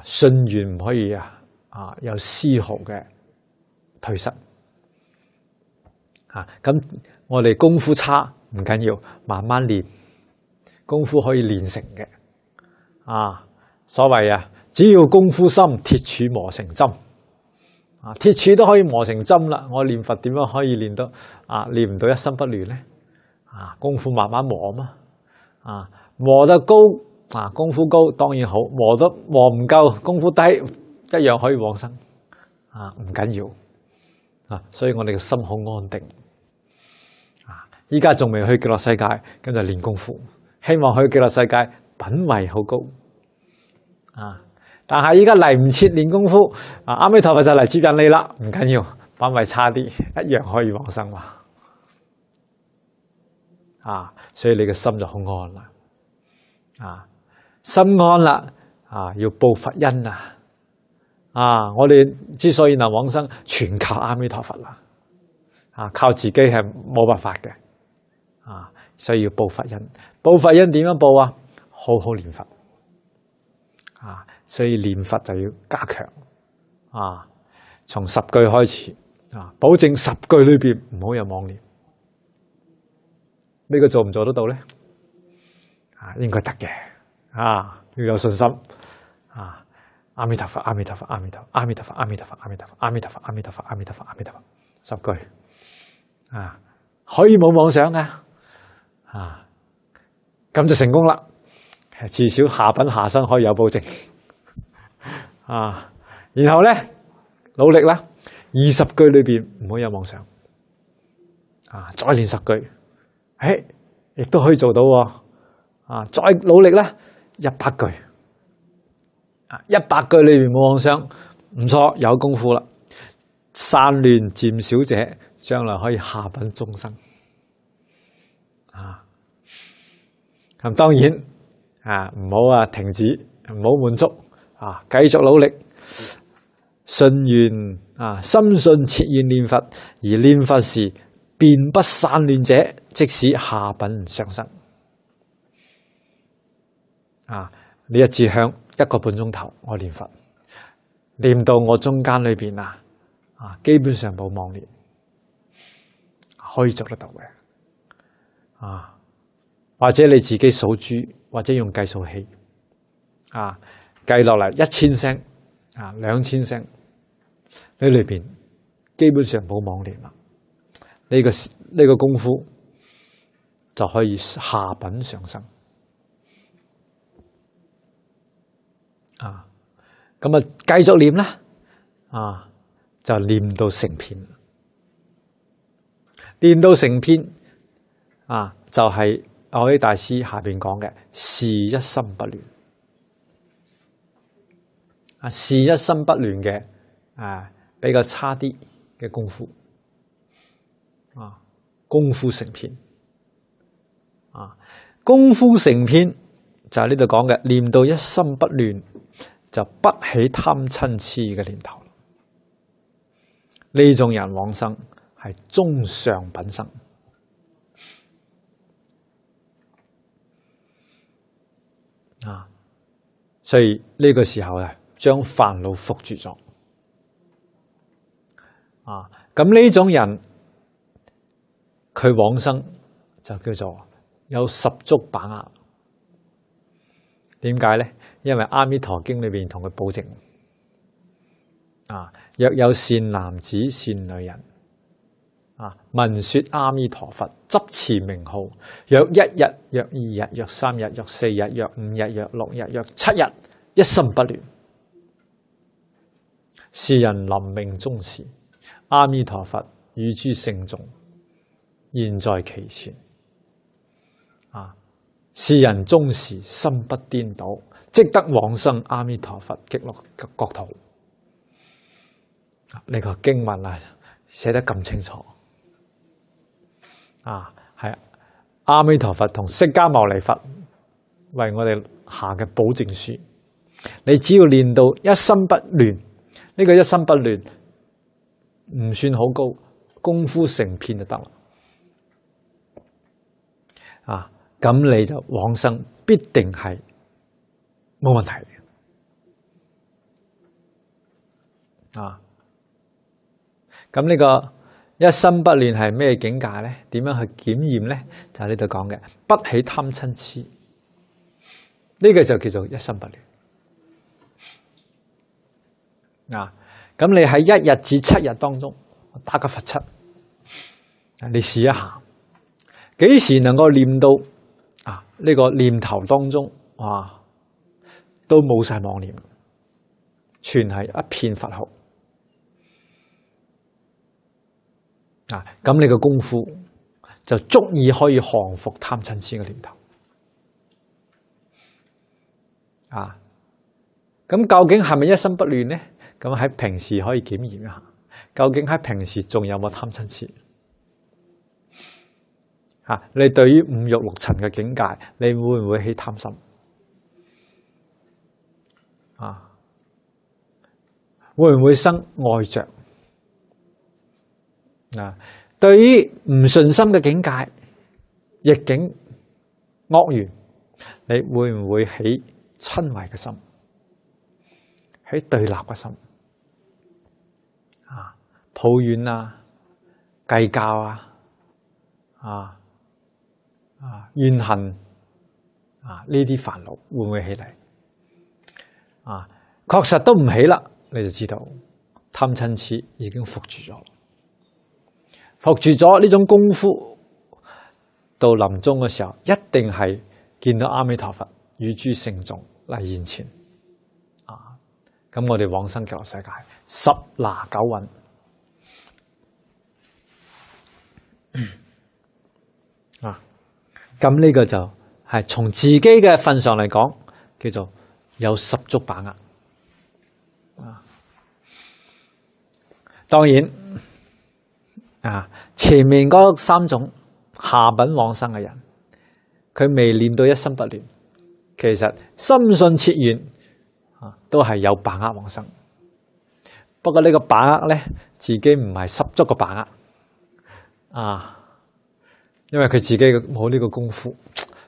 信願唔可以有絲毫嘅退失咁我哋功夫差唔緊要，慢慢練，功夫可以練成嘅所謂只要功夫深，鐵杵磨成針鐵杵都可以磨成針啦。我念佛點樣可以練到練唔到一心不亂呢？功夫慢慢磨嘛磨得高功夫高當然好，磨唔夠功夫低一樣可以往生唔緊要所以我哋嘅心好安定依家仲未去極樂世界，咁就練功夫，希望去極樂世界品位好高但係依家嚟唔切練功夫阿彌陀佛就嚟接引你啦，唔緊要，品位差啲一樣可以往生嘛所以你嘅心就好安啦心安啦要報佛恩我哋之所以能往生，全靠阿彌陀佛啦靠自己係冇辦法嘅所以要報佛恩。報佛恩點樣報好好念佛所以念佛就要加強從10句開始保證10句裏邊唔好有妄念。呢個做唔做得到呢？應該得嘅要有信心阿彌陀佛，阿彌陀佛，阿彌陀佛，阿彌陀佛，阿彌陀佛，阿彌陀佛，阿彌陀佛，阿彌陀佛，阿彌陀佛，阿彌陀佛，10句可以冇妄想㗎咁就成功啦。至少下品下生可以有保證然後咧努力啦，20句裏邊唔好有妄想再練10句亦都可以做到再努力啦100句100句裏邊冇妄想，唔錯，有功夫啦。散亂漸少者，將來可以下品中生咁當然唔好停止唔好滿足啊，繼續努力，信願啊，深信切願念佛，而念佛時便不散亂者，即使下品上生。啊，呢一支香1個半鐘頭，我念佛，念到我中間裏邊基本上冇妄念，可以做得到嘅。或者你自己數珠，或者用計數器，計落嚟1000聲，2000聲，呢裏邊基本上冇妄念啦。呢個功夫就可以下品上生。咁繼續念啦，就念到成片，念到成片，就係蕅益大師下邊講嘅是一心不亂。是一心不亂嘅比較差啲嘅功夫，功夫成片，功夫成片就係呢度講嘅，念到一心不亂，就不起貪嗔痴嘅念頭。呢種人往生係中上品生。所以呢個時候將煩惱伏住咗。咁呢種人佢往生就叫做有十足把握。點解呢？因為《阿彌陀經》裏邊同佢保證，若有善男子善女人，聞說阿彌陀佛，執持名號，若1日，若2日，若3日，若4日，若5日，若6日，若7日，一心不亂。是人臨命終時，阿彌陀佛與諸聖眾現在其前。是人終時心不顛倒，即得往生阿彌陀佛極樂國土。呢個經文寫得咁清楚，係阿彌陀佛同釋迦牟尼佛為我哋下嘅保證書。你只要練到一心不亂，呢個一心不亂唔算好高，功夫成片就得啦。咁你就往生必定係冇問題嘅。咁呢個一心不亂係咩境界呢？點樣去檢驗呢？就係呢度講嘅，不起貪嗔痴。呢個就叫做一心不亂。咁你喺1日至7日當中打個佛七，你試一下，幾時能夠念到呢個念頭當中都冇晒妄念，全係一片佛號。咁你個功夫就足以可以降伏貪嗔痴嘅念頭。咁究竟係咪一心不亂呢？咁喺平時可以檢驗一下，究竟喺平時仲有冇貪嗔痴？你對於五欲六塵嘅境界，你會唔會起貪心？會唔會生愛着？對於唔順心嘅境界、逆境、惡緣，你會唔會起瞋恚嘅心？起對立嘅心？抱怨計較怨恨呢啲煩惱會唔會起嚟？確實都唔起啦，你就知道貪嗔痴已經伏住咗。伏住咗呢種功夫，到臨終嘅時候，一定係見到阿彌陀佛與諸聖眾嚟現前。咁我哋往生極樂世界，十拿九穩。咁呢個就係從自己嘅份上嚟講，叫做有十足把握。當然前面嗰3種下品往生嘅人，佢未練到一心不亂，其實深信切願都係有把握往生。不過呢個把握咧，自己唔係十足嘅把握啊，因為佢自己冇呢個功夫，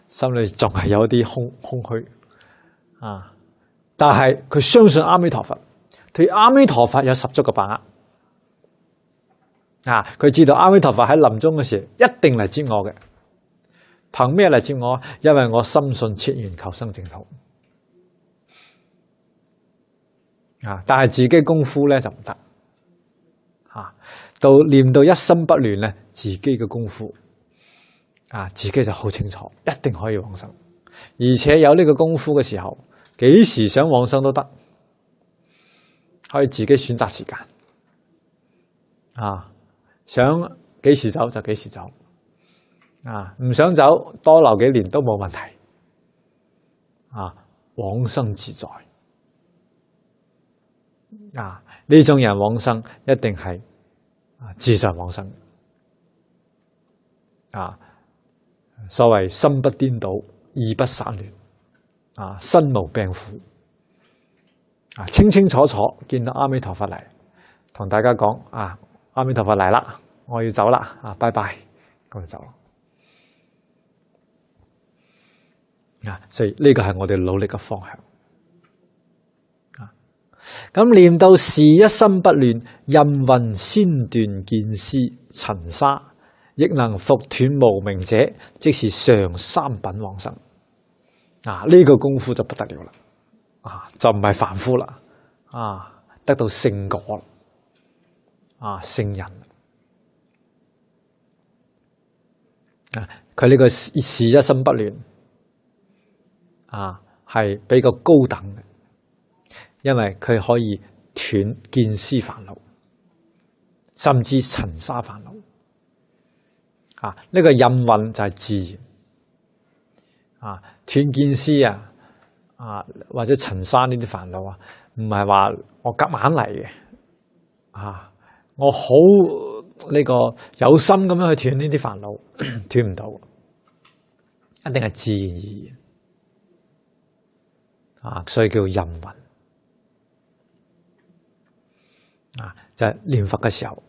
心裏仲係有啲空虛啊。但係佢相信阿彌陀佛，對阿彌陀佛有十足嘅把握啊。佢知道阿彌陀佛喺臨終嘅時候一定嚟接我嘅。憑咩嚟接我？因為我深信切願求生淨土啊！但係自己功夫咧就唔得啊。念到一心不亂咧，自己嘅功夫啊，自己就好清楚，一定可以往生。而且有呢個功夫嘅時候，幾時想往生都得，可以自己選擇時間啊。想幾時走就幾時走。啊，唔想走多留幾年都冇問題。啊，往生自在。啊，呢種人往生一定係自在往生。啊，所謂心不顛倒，意不散亂。啊，身無病苦。啊，清清楚楚見到阿彌陀佛嚟，同大家講啊，阿彌陀佛嚟啦，我要走啦，啊，拜拜，咁就走啦。所以呢個係我哋努力嘅方向。咁念到是一心不亂，任運先斷見思塵沙，亦能復斷無明者，即是上三品往生。呢個功夫就不得了啦，就唔係凡夫啦，得到聖果啦，聖人。佢呢個是一心不亂。係比較高等嘅，因為佢可以斷見思煩惱，甚至塵沙煩惱。呢個任運就係自然。斷見思或者塵沙呢啲煩惱啊，唔係話我夾硬嚟嘅。我好呢個有心咁樣去斷呢啲煩惱，斷唔到，一定係自然而然。所以叫任運。就係念佛嘅時候，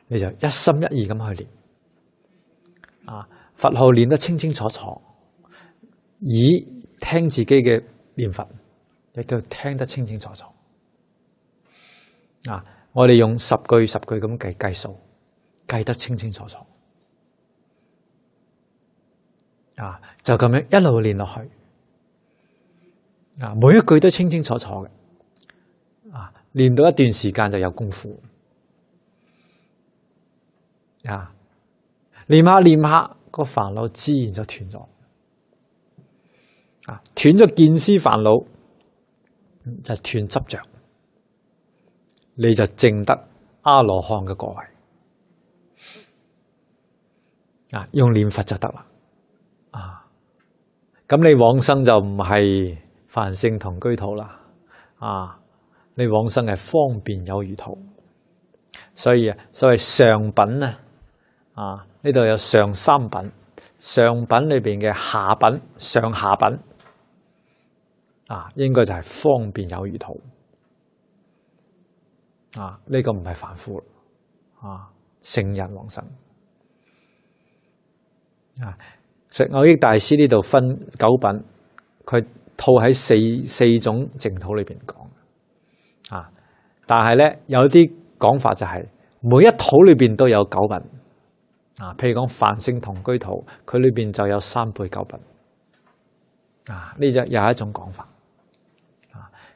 你就一心一意咁去念。佛號念得清清楚楚，以聽自己嘅念佛，亦都聽得清清楚楚。我哋用十句十句咁計數，計得清清楚楚。就咁樣一路練落去。每一句都清清楚楚嘅，練到一段時間就有功夫。練下練下，個煩惱自然就斷咗。斷咗見思煩惱，就斷執着，你就證得阿羅漢嘅果位。用念佛就得啦。咁你往生就唔係凡聖同居土啦，你往生係方便有餘土。所以所謂上品呢度有上三品，上品裏邊嘅下品、上下品，應該就係方便有餘土。呢個唔係凡夫，聖人往生。石藕益大師呢度分9品，佢套喺四種淨土裏邊講。但係咧有啲講法就係每一土裏邊都有9品。譬如講梵聖同居土，佢裏邊就有3倍9品。呢就又係一種講法。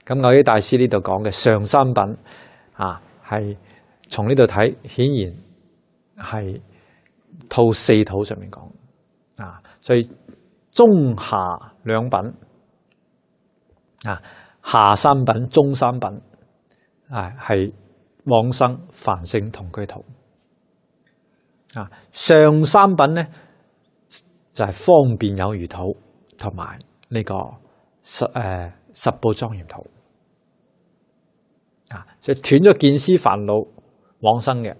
咁藕益大師呢度講嘅上三品，係從呢度睇，顯然係套4土上面講。所以中下兩品，下三品、中三品，係往生梵聖同居土。上三品呢，就係方便有餘土同埋呢個十寶莊嚴土。所以斷咗見思煩惱往生嘅，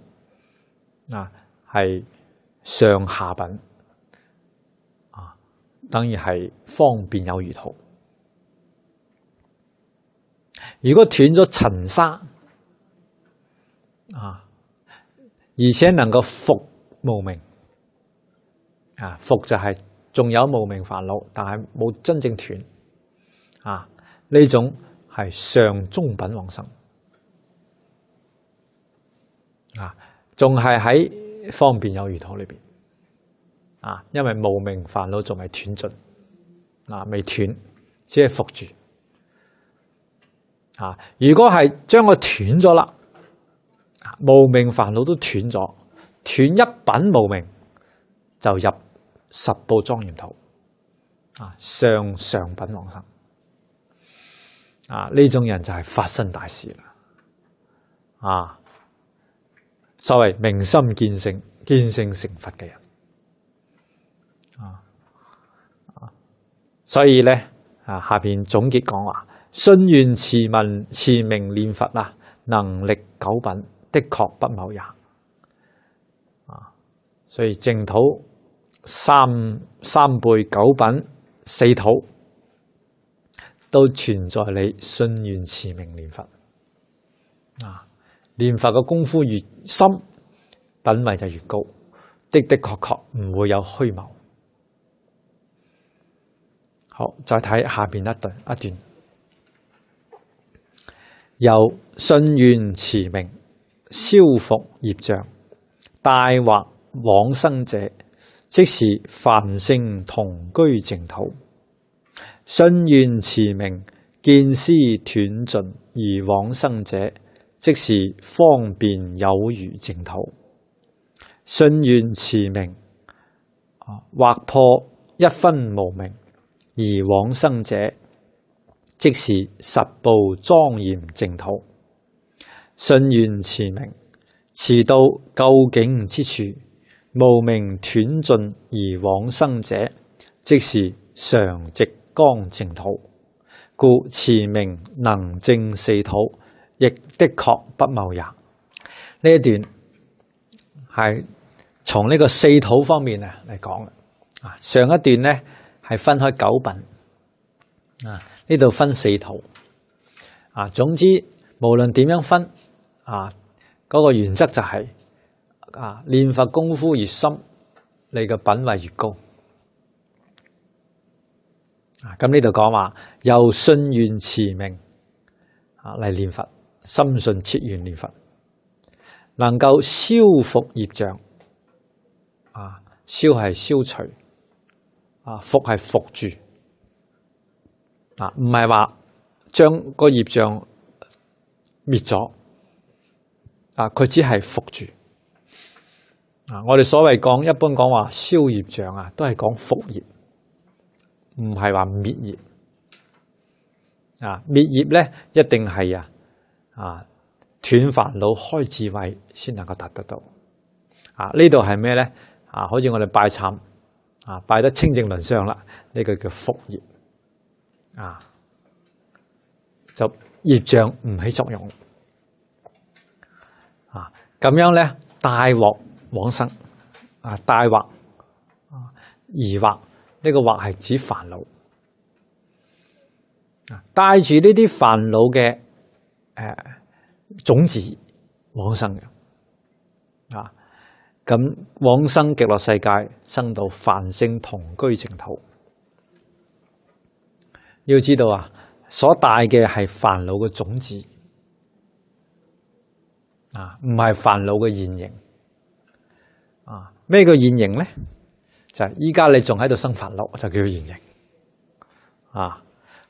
係上下品。等於係方便有餘土。如果斷咗塵沙啊，而且能夠復無明啊，復就係仲有無明煩惱，但係冇真正斷啊，呢種係上中品往生啊，仲係喺方便有餘土裏邊啊，因為無明煩惱仲未斷盡啊，未斷，只係復住啊。如果係將佢斷咗啦，無明煩惱都斷咗，斷一品無明就入十報莊嚴土啊，上品往生啊，呢種人就係發生大事啦啊！所謂明心見性，見性成佛嘅人啊，所以咧啊，下邊總結講話，信願持名念佛啊，能力九品的確不朽也啊！所以淨土三輩九品四土都存在你信願持名念佛啊！念佛嘅功夫越深，品位就越高，的確唔會有虛謬。好，再睇下邊一段，由信願持名消伏業障，帶惑往生者，即是梵性同居淨土。信願持名見思斷盡而往生者，即是方便有餘淨土。信願持名惑破一分無明而往生者，即是十報莊嚴淨土。信願持名持到究竟之處，無明斷盡而往生者，即是常寂光淨土。故持名能證四土，亦的確不謬也。呢一段係從呢個四土方面嚟講嘅。上一段呢係分開九品啊，呢度分四土啊。總之無論點樣分啊，嗰個原則就係啊，念佛功夫越深，你嘅品位越高啊。咁呢度講話由信願持名啊嚟念佛，深信切願念佛，能夠消伏業障啊，消係消除啊，伏係伏住啊，唔係話將個業障滅咗啊，佢只係伏住啊。我哋所謂講，一般講話消業障啊，都係講伏業，唔係話滅業啊。滅業咧一定係斷煩惱開智慧先能夠達得到啊。呢度係咩咧啊？好似我哋拜懺啊，拜得清淨輪相啦，呢個叫伏業啊，就業障唔起作用啊。咁樣咧帶惑往生啊，帶惑啊，疑惑，呢個惑係指煩惱啊，帶住呢啲煩惱嘅種子往生嘅啊。咁往生極樂世界，生到梵性同居淨土。要知道啊，所帶嘅係煩惱嘅種子啊，唔係煩惱嘅現形啊。咩叫現形咧？就係依家你仲喺度生煩惱，就叫現形啊。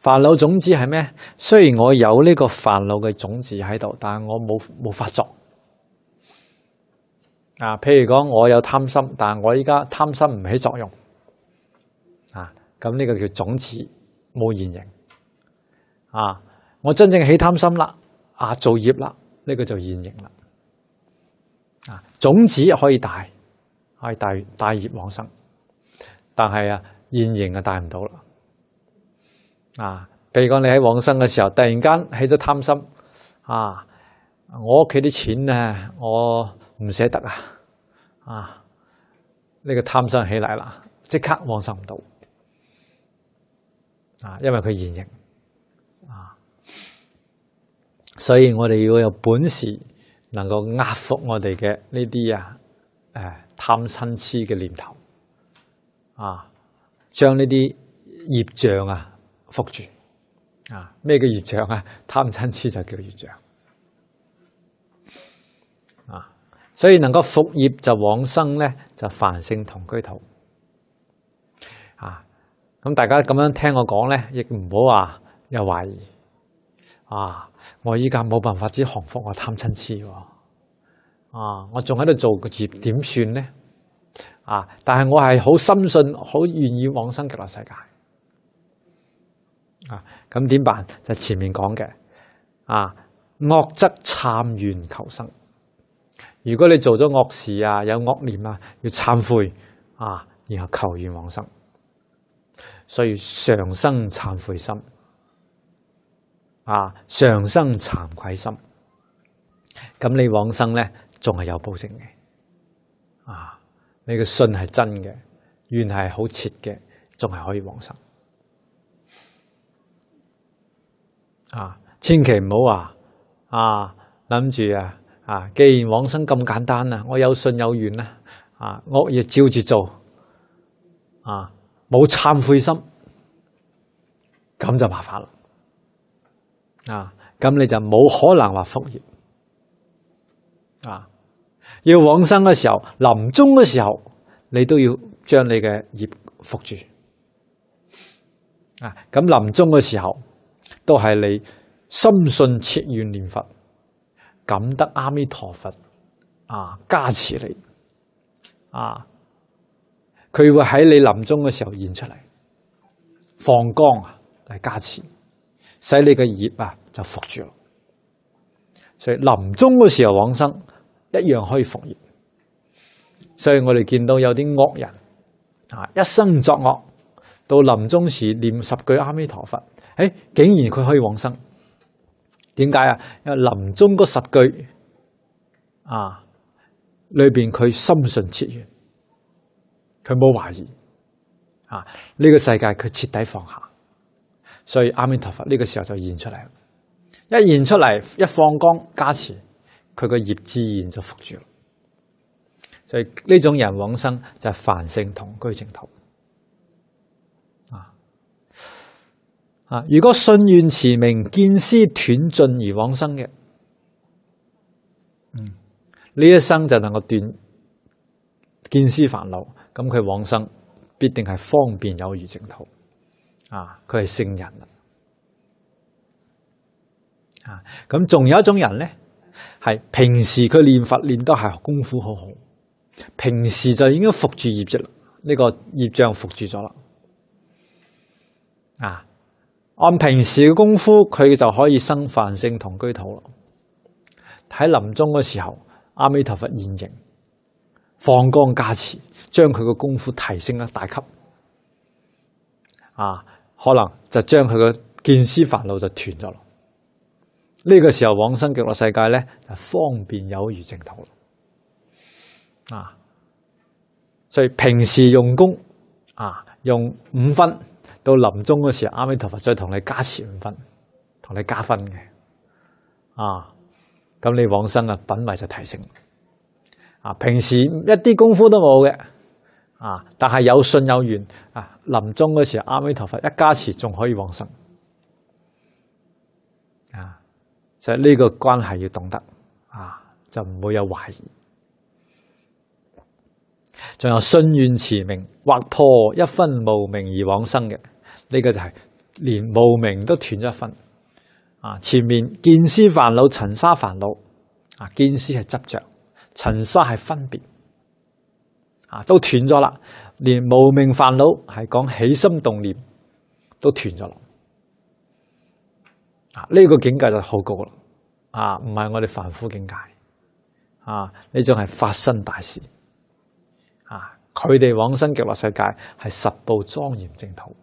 煩惱種子係咩？雖然我有呢個煩惱嘅種子喺度，但係我冇發作。啊，譬如講我有貪心，但係我依家貪心唔起作用啊，咁呢個叫種子冇現形啊。我真正起貪心啦，啊造業啦，呢個就現形啦啊。種子可以帶業往生，但係現形帶唔到啦啊。譬如講你喺往生嘅時候，突然間起咗貪心啊，我屋企啲錢咧，我唔捨得啊！呢個貪心起嚟啦，即刻往生唔到啊！因為佢現形啊。所以我哋要有本事能夠壓服我哋嘅呢啲貪嗔癡嘅念頭將呢啲業障伏住咩叫業障貪嗔癡就叫業障所以能夠伏業就往生咧，就梵性同居土咁大家咁樣聽我講咧，亦唔好話有懷疑我依家冇辦法之降伏我貪嗔癡我仲喺度做個業點算咧但係我係好深信，好願意往生極樂世界咁點辦？就前面講嘅惡則懺願求生。如果你做咗惡事有惡念要懺悔然後求願往生，所以常生懺悔心常生慚愧心，咁你往生咧仲係有保證嘅你嘅信係真嘅，願係好切嘅，仲係可以往生千祈唔好話諗住既然往生咁簡單我有信有願惡業照住做冇懺悔心，咁就麻煩啦咁你就冇可能話復業要往生嘅時候，臨終嘅時候，你都要將你嘅業伏住咁臨終嘅時候，都係你深信切願念佛，感得阿彌陀佛加持你佢會喺你臨終嘅時候現出嚟，放光嚟加持，使你嘅業就伏住咯。所以臨終嘅時候往生一樣可以伏業。所以我哋見到有啲惡人一生作惡，到臨終時念10句阿彌陀佛，竟然佢可以往生。點解因為臨終嗰10句裏邊佢深信切願，佢冇懷疑呢個世界佢徹底放下，所以阿彌陀佛呢個時候就現出嚟。一現出嚟，一放光加持，佢個業自然就伏住。所以呢種人往生就係梵性同居淨土如果信願持名見思斷盡而往生嘅，呢一生就能夠斷見思煩惱，咁佢往生必定係方便有餘淨土佢係聖人咁仲有一種人咧，係平時佢念佛念得係功夫好好，平時就已經伏住業啫，呢個業障伏住咗啦按平時嘅功夫，佢就可以生梵性同居土。喺臨終嘅時候，阿彌陀佛現形，放光加持，將佢嘅功夫提升一大級可能就將佢嘅見思煩惱就斷咗咯。呢個時候往生極樂世界咧，就方便有餘淨土所以平時用功用5分，到臨終嗰時候，阿彌陀佛再同你加持5分，同你加分嘅咁你往生品位就提升平時一啲功夫都冇嘅但係有信有緣臨終嗰時候，阿彌陀佛一加持，仲可以往生所以呢個關係要懂得就唔會有懷疑。仲有信願持名或破一分無明而往生嘅，呢個就係連無明都斷咗一分前面見思煩惱、塵沙煩惱見思係執着，塵沙係分別都斷咗啦。連無明煩惱係講起心動念都斷咗啦呢個境界就好高啦唔係我哋凡夫境界呢種係法身大事佢哋往生極樂世界係十部莊嚴淨土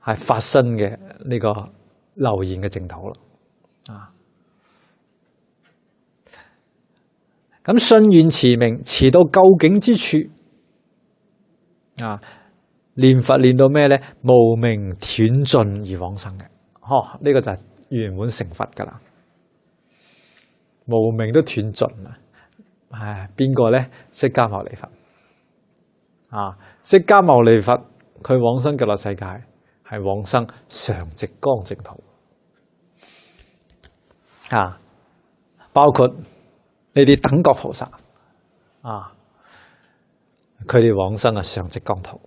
係發生嘅呢個流現嘅淨土啦咁信願持名持到究竟之處念佛念到咩咧？無明斷盡而往生嘅呢個就係圓滿成佛噶啦，無明都斷盡啦。邊個咧？釋迦牟尼佛釋迦牟尼佛佢往生極樂世界係往生常寂光淨土包括呢啲等覺菩薩佢哋往生常寂光土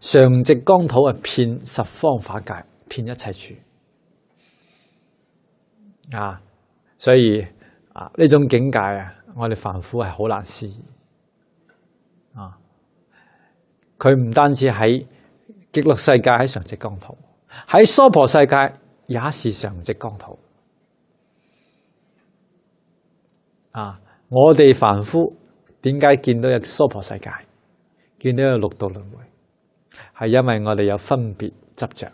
常寂光土遍十方法界，遍一切處所以呢種境界我哋凡夫係好難思議佢唔單止喺極樂世界喺常寂光土，喺娑婆世界也是常寂光土我哋凡夫點解見到有娑婆世界，見到有六道輪迴，係因為我哋有分別執着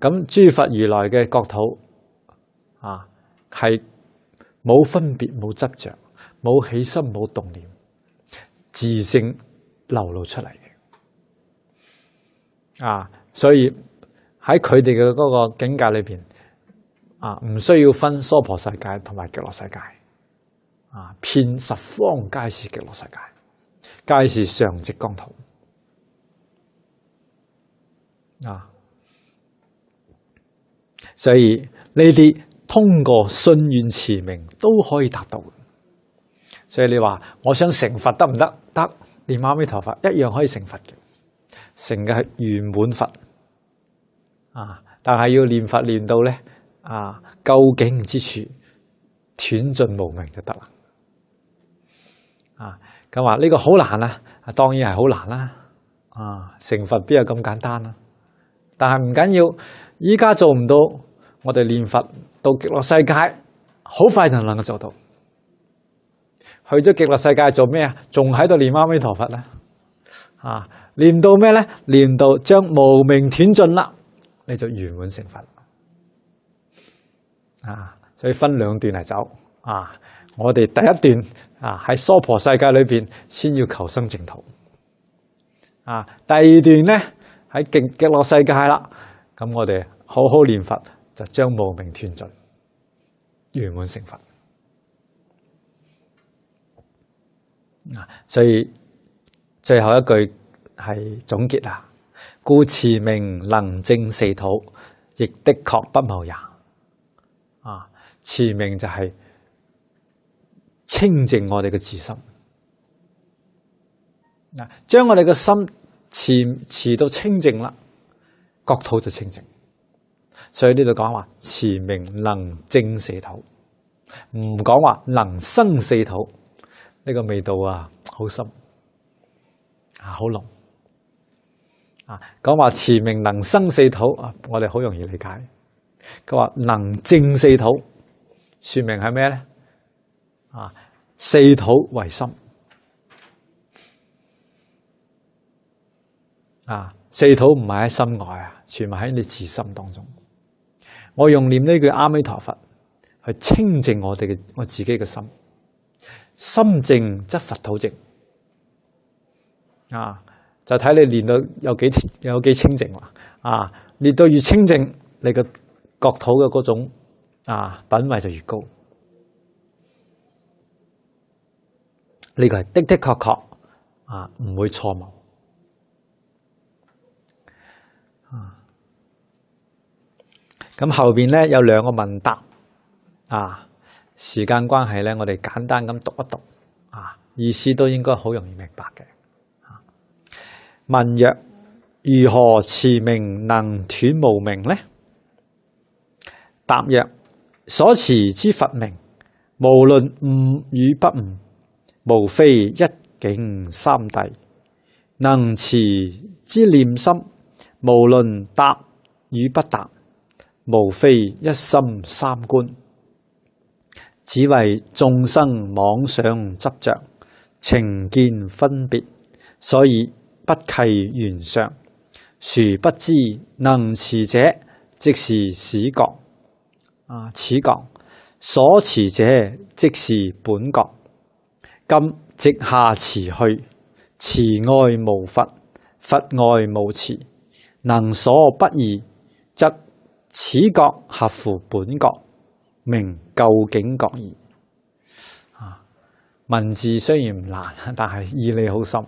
咁諸佛如來嘅國土係冇分別冇執着，冇起心冇動念，自性流露出嚟嘅所以喺佢哋嘅嗰個境界裏邊唔需要分娑婆世界同埋極樂世界遍十方皆是極樂世界，皆是常寂光土所以呢啲通過信願持名都可以達到。所以你話我想成佛得唔得？得，念阿彌陀佛一樣可以成佛嘅，成嘅係圓滿佛但係要念佛念到咧究竟之處，斷盡無明就得啦咁話呢個好難當然係好難啦成佛邊有咁簡單但係唔緊要，依家做唔到，我哋念佛到極樂世界好快就能夠做到。去咗極樂世界做咩仲喺度念阿彌陀佛念到咩咧？念到將無明斷盡啦，你就圓滿成佛所以分兩段嚟走我哋第一段喺娑婆世界裏邊先要求生淨土第二段咧喺極樂世界啦，咁我哋好好念佛，就將無明斷盡，圓滿成佛所以最後一句係總結故持名能證四土，亦的確不謬也持名就係清淨我哋嘅自心將我哋嘅心持到清淨啦，國土就清淨。所以呢度講話持名能證四土，唔講話能生四土，呢個味道好深好濃講話持名能生四土我哋好容易理解。佢話能證四土，說明係咩咧？四土為心四土唔係喺心外全部喺你自心當中。我用念呢句阿彌陀佛去清淨我自己嘅心，心淨則佛土淨就睇你練到有幾清淨練到越清淨，你嘅國土嘅嗰種品位就越高。呢個係的確唔會錯謬咁後邊咧有兩個問答時間關係咧，我哋簡單咁讀一讀意思都應該好容易明白嘅。問曰：如何持名能斷無明呢？答曰：所持之佛名，無論悟與不悟，無非一境三諦；能持之念心，無論答與不答，無非一心三觀。只為眾生妄想執着，情見分別，所以不契緣相。殊不知能持者，即是此覺。此覺所持者，即是本覺。今直下持去，持愛無佛，佛外無詞，能所不異，則此覺合乎本覺，名究竟覺義。文字雖然唔難，但係義理好深。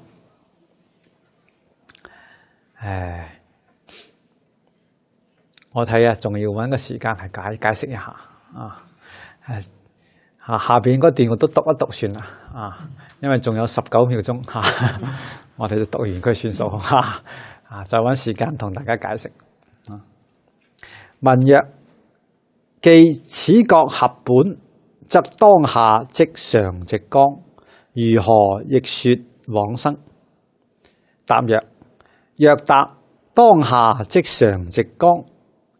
我睇仲要搵個時間係解釋一下下邊嗰段我都讀一讀算啦因為仲有19秒鐘我哋就讀完佢算數再搵時間同大家解釋。文曰：既此覺合本，則當下即常寂光，如何亦說往生？答曰：若答當下即常寂光，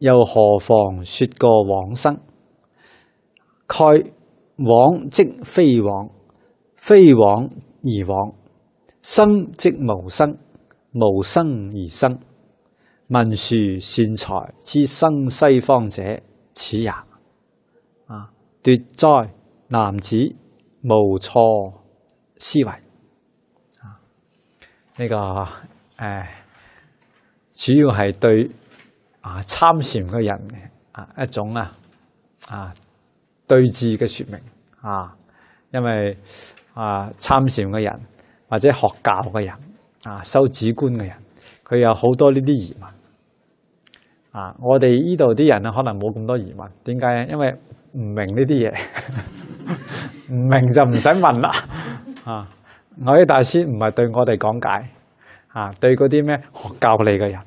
又何妨說個往生？蓋往即非往，非往而往，生即無生，無生而生。文殊善財之生西方者，此也。奪哉男子，無錯思維。呢個主要係對參禪嘅人嘅一種對治嘅說明因為參禪嘅人或者學教嘅人修止觀嘅人，佢有好多呢啲疑問我哋呢度啲人可能冇咁多疑問，點解？因為唔明呢啲嘢，唔明就唔使問啦。蕅益大師唔係對我哋講解對嗰啲咩學教理嘅人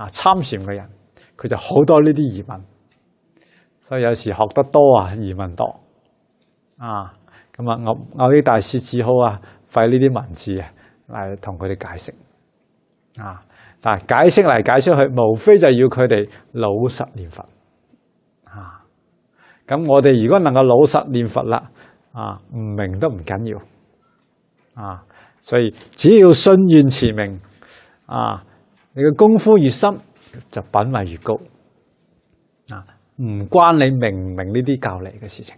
參禪嘅人，佢就好多呢啲疑問，所以有時學得多疑問多咁蕅益大師只好廢呢啲文字嚟同佢哋解釋但係解釋嚟解釋去，無非就要佢哋老實念佛咁我哋如果能夠老實念佛啦唔明都唔緊要所以只要信願持名你嘅功夫越深，就品位越高唔關你明唔明呢啲教理嘅事情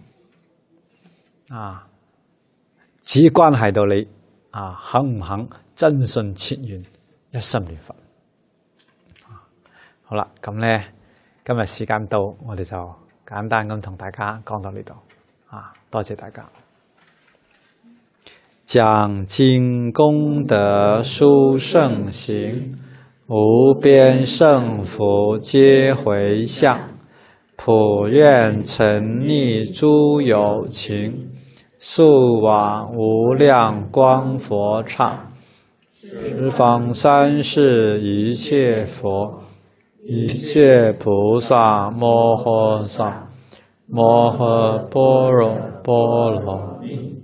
只關係到你肯唔肯真信切願一心念佛。好啦，咁呢今日時間到，我哋就簡單咁同大家講到呢度多謝大家。講經功德殊勝行，無邊勝福皆迴向，普願沉溺諸有情，速往無量光佛剎，十方三世一切佛，一切菩薩摩訶薩，摩訶般若波羅蜜。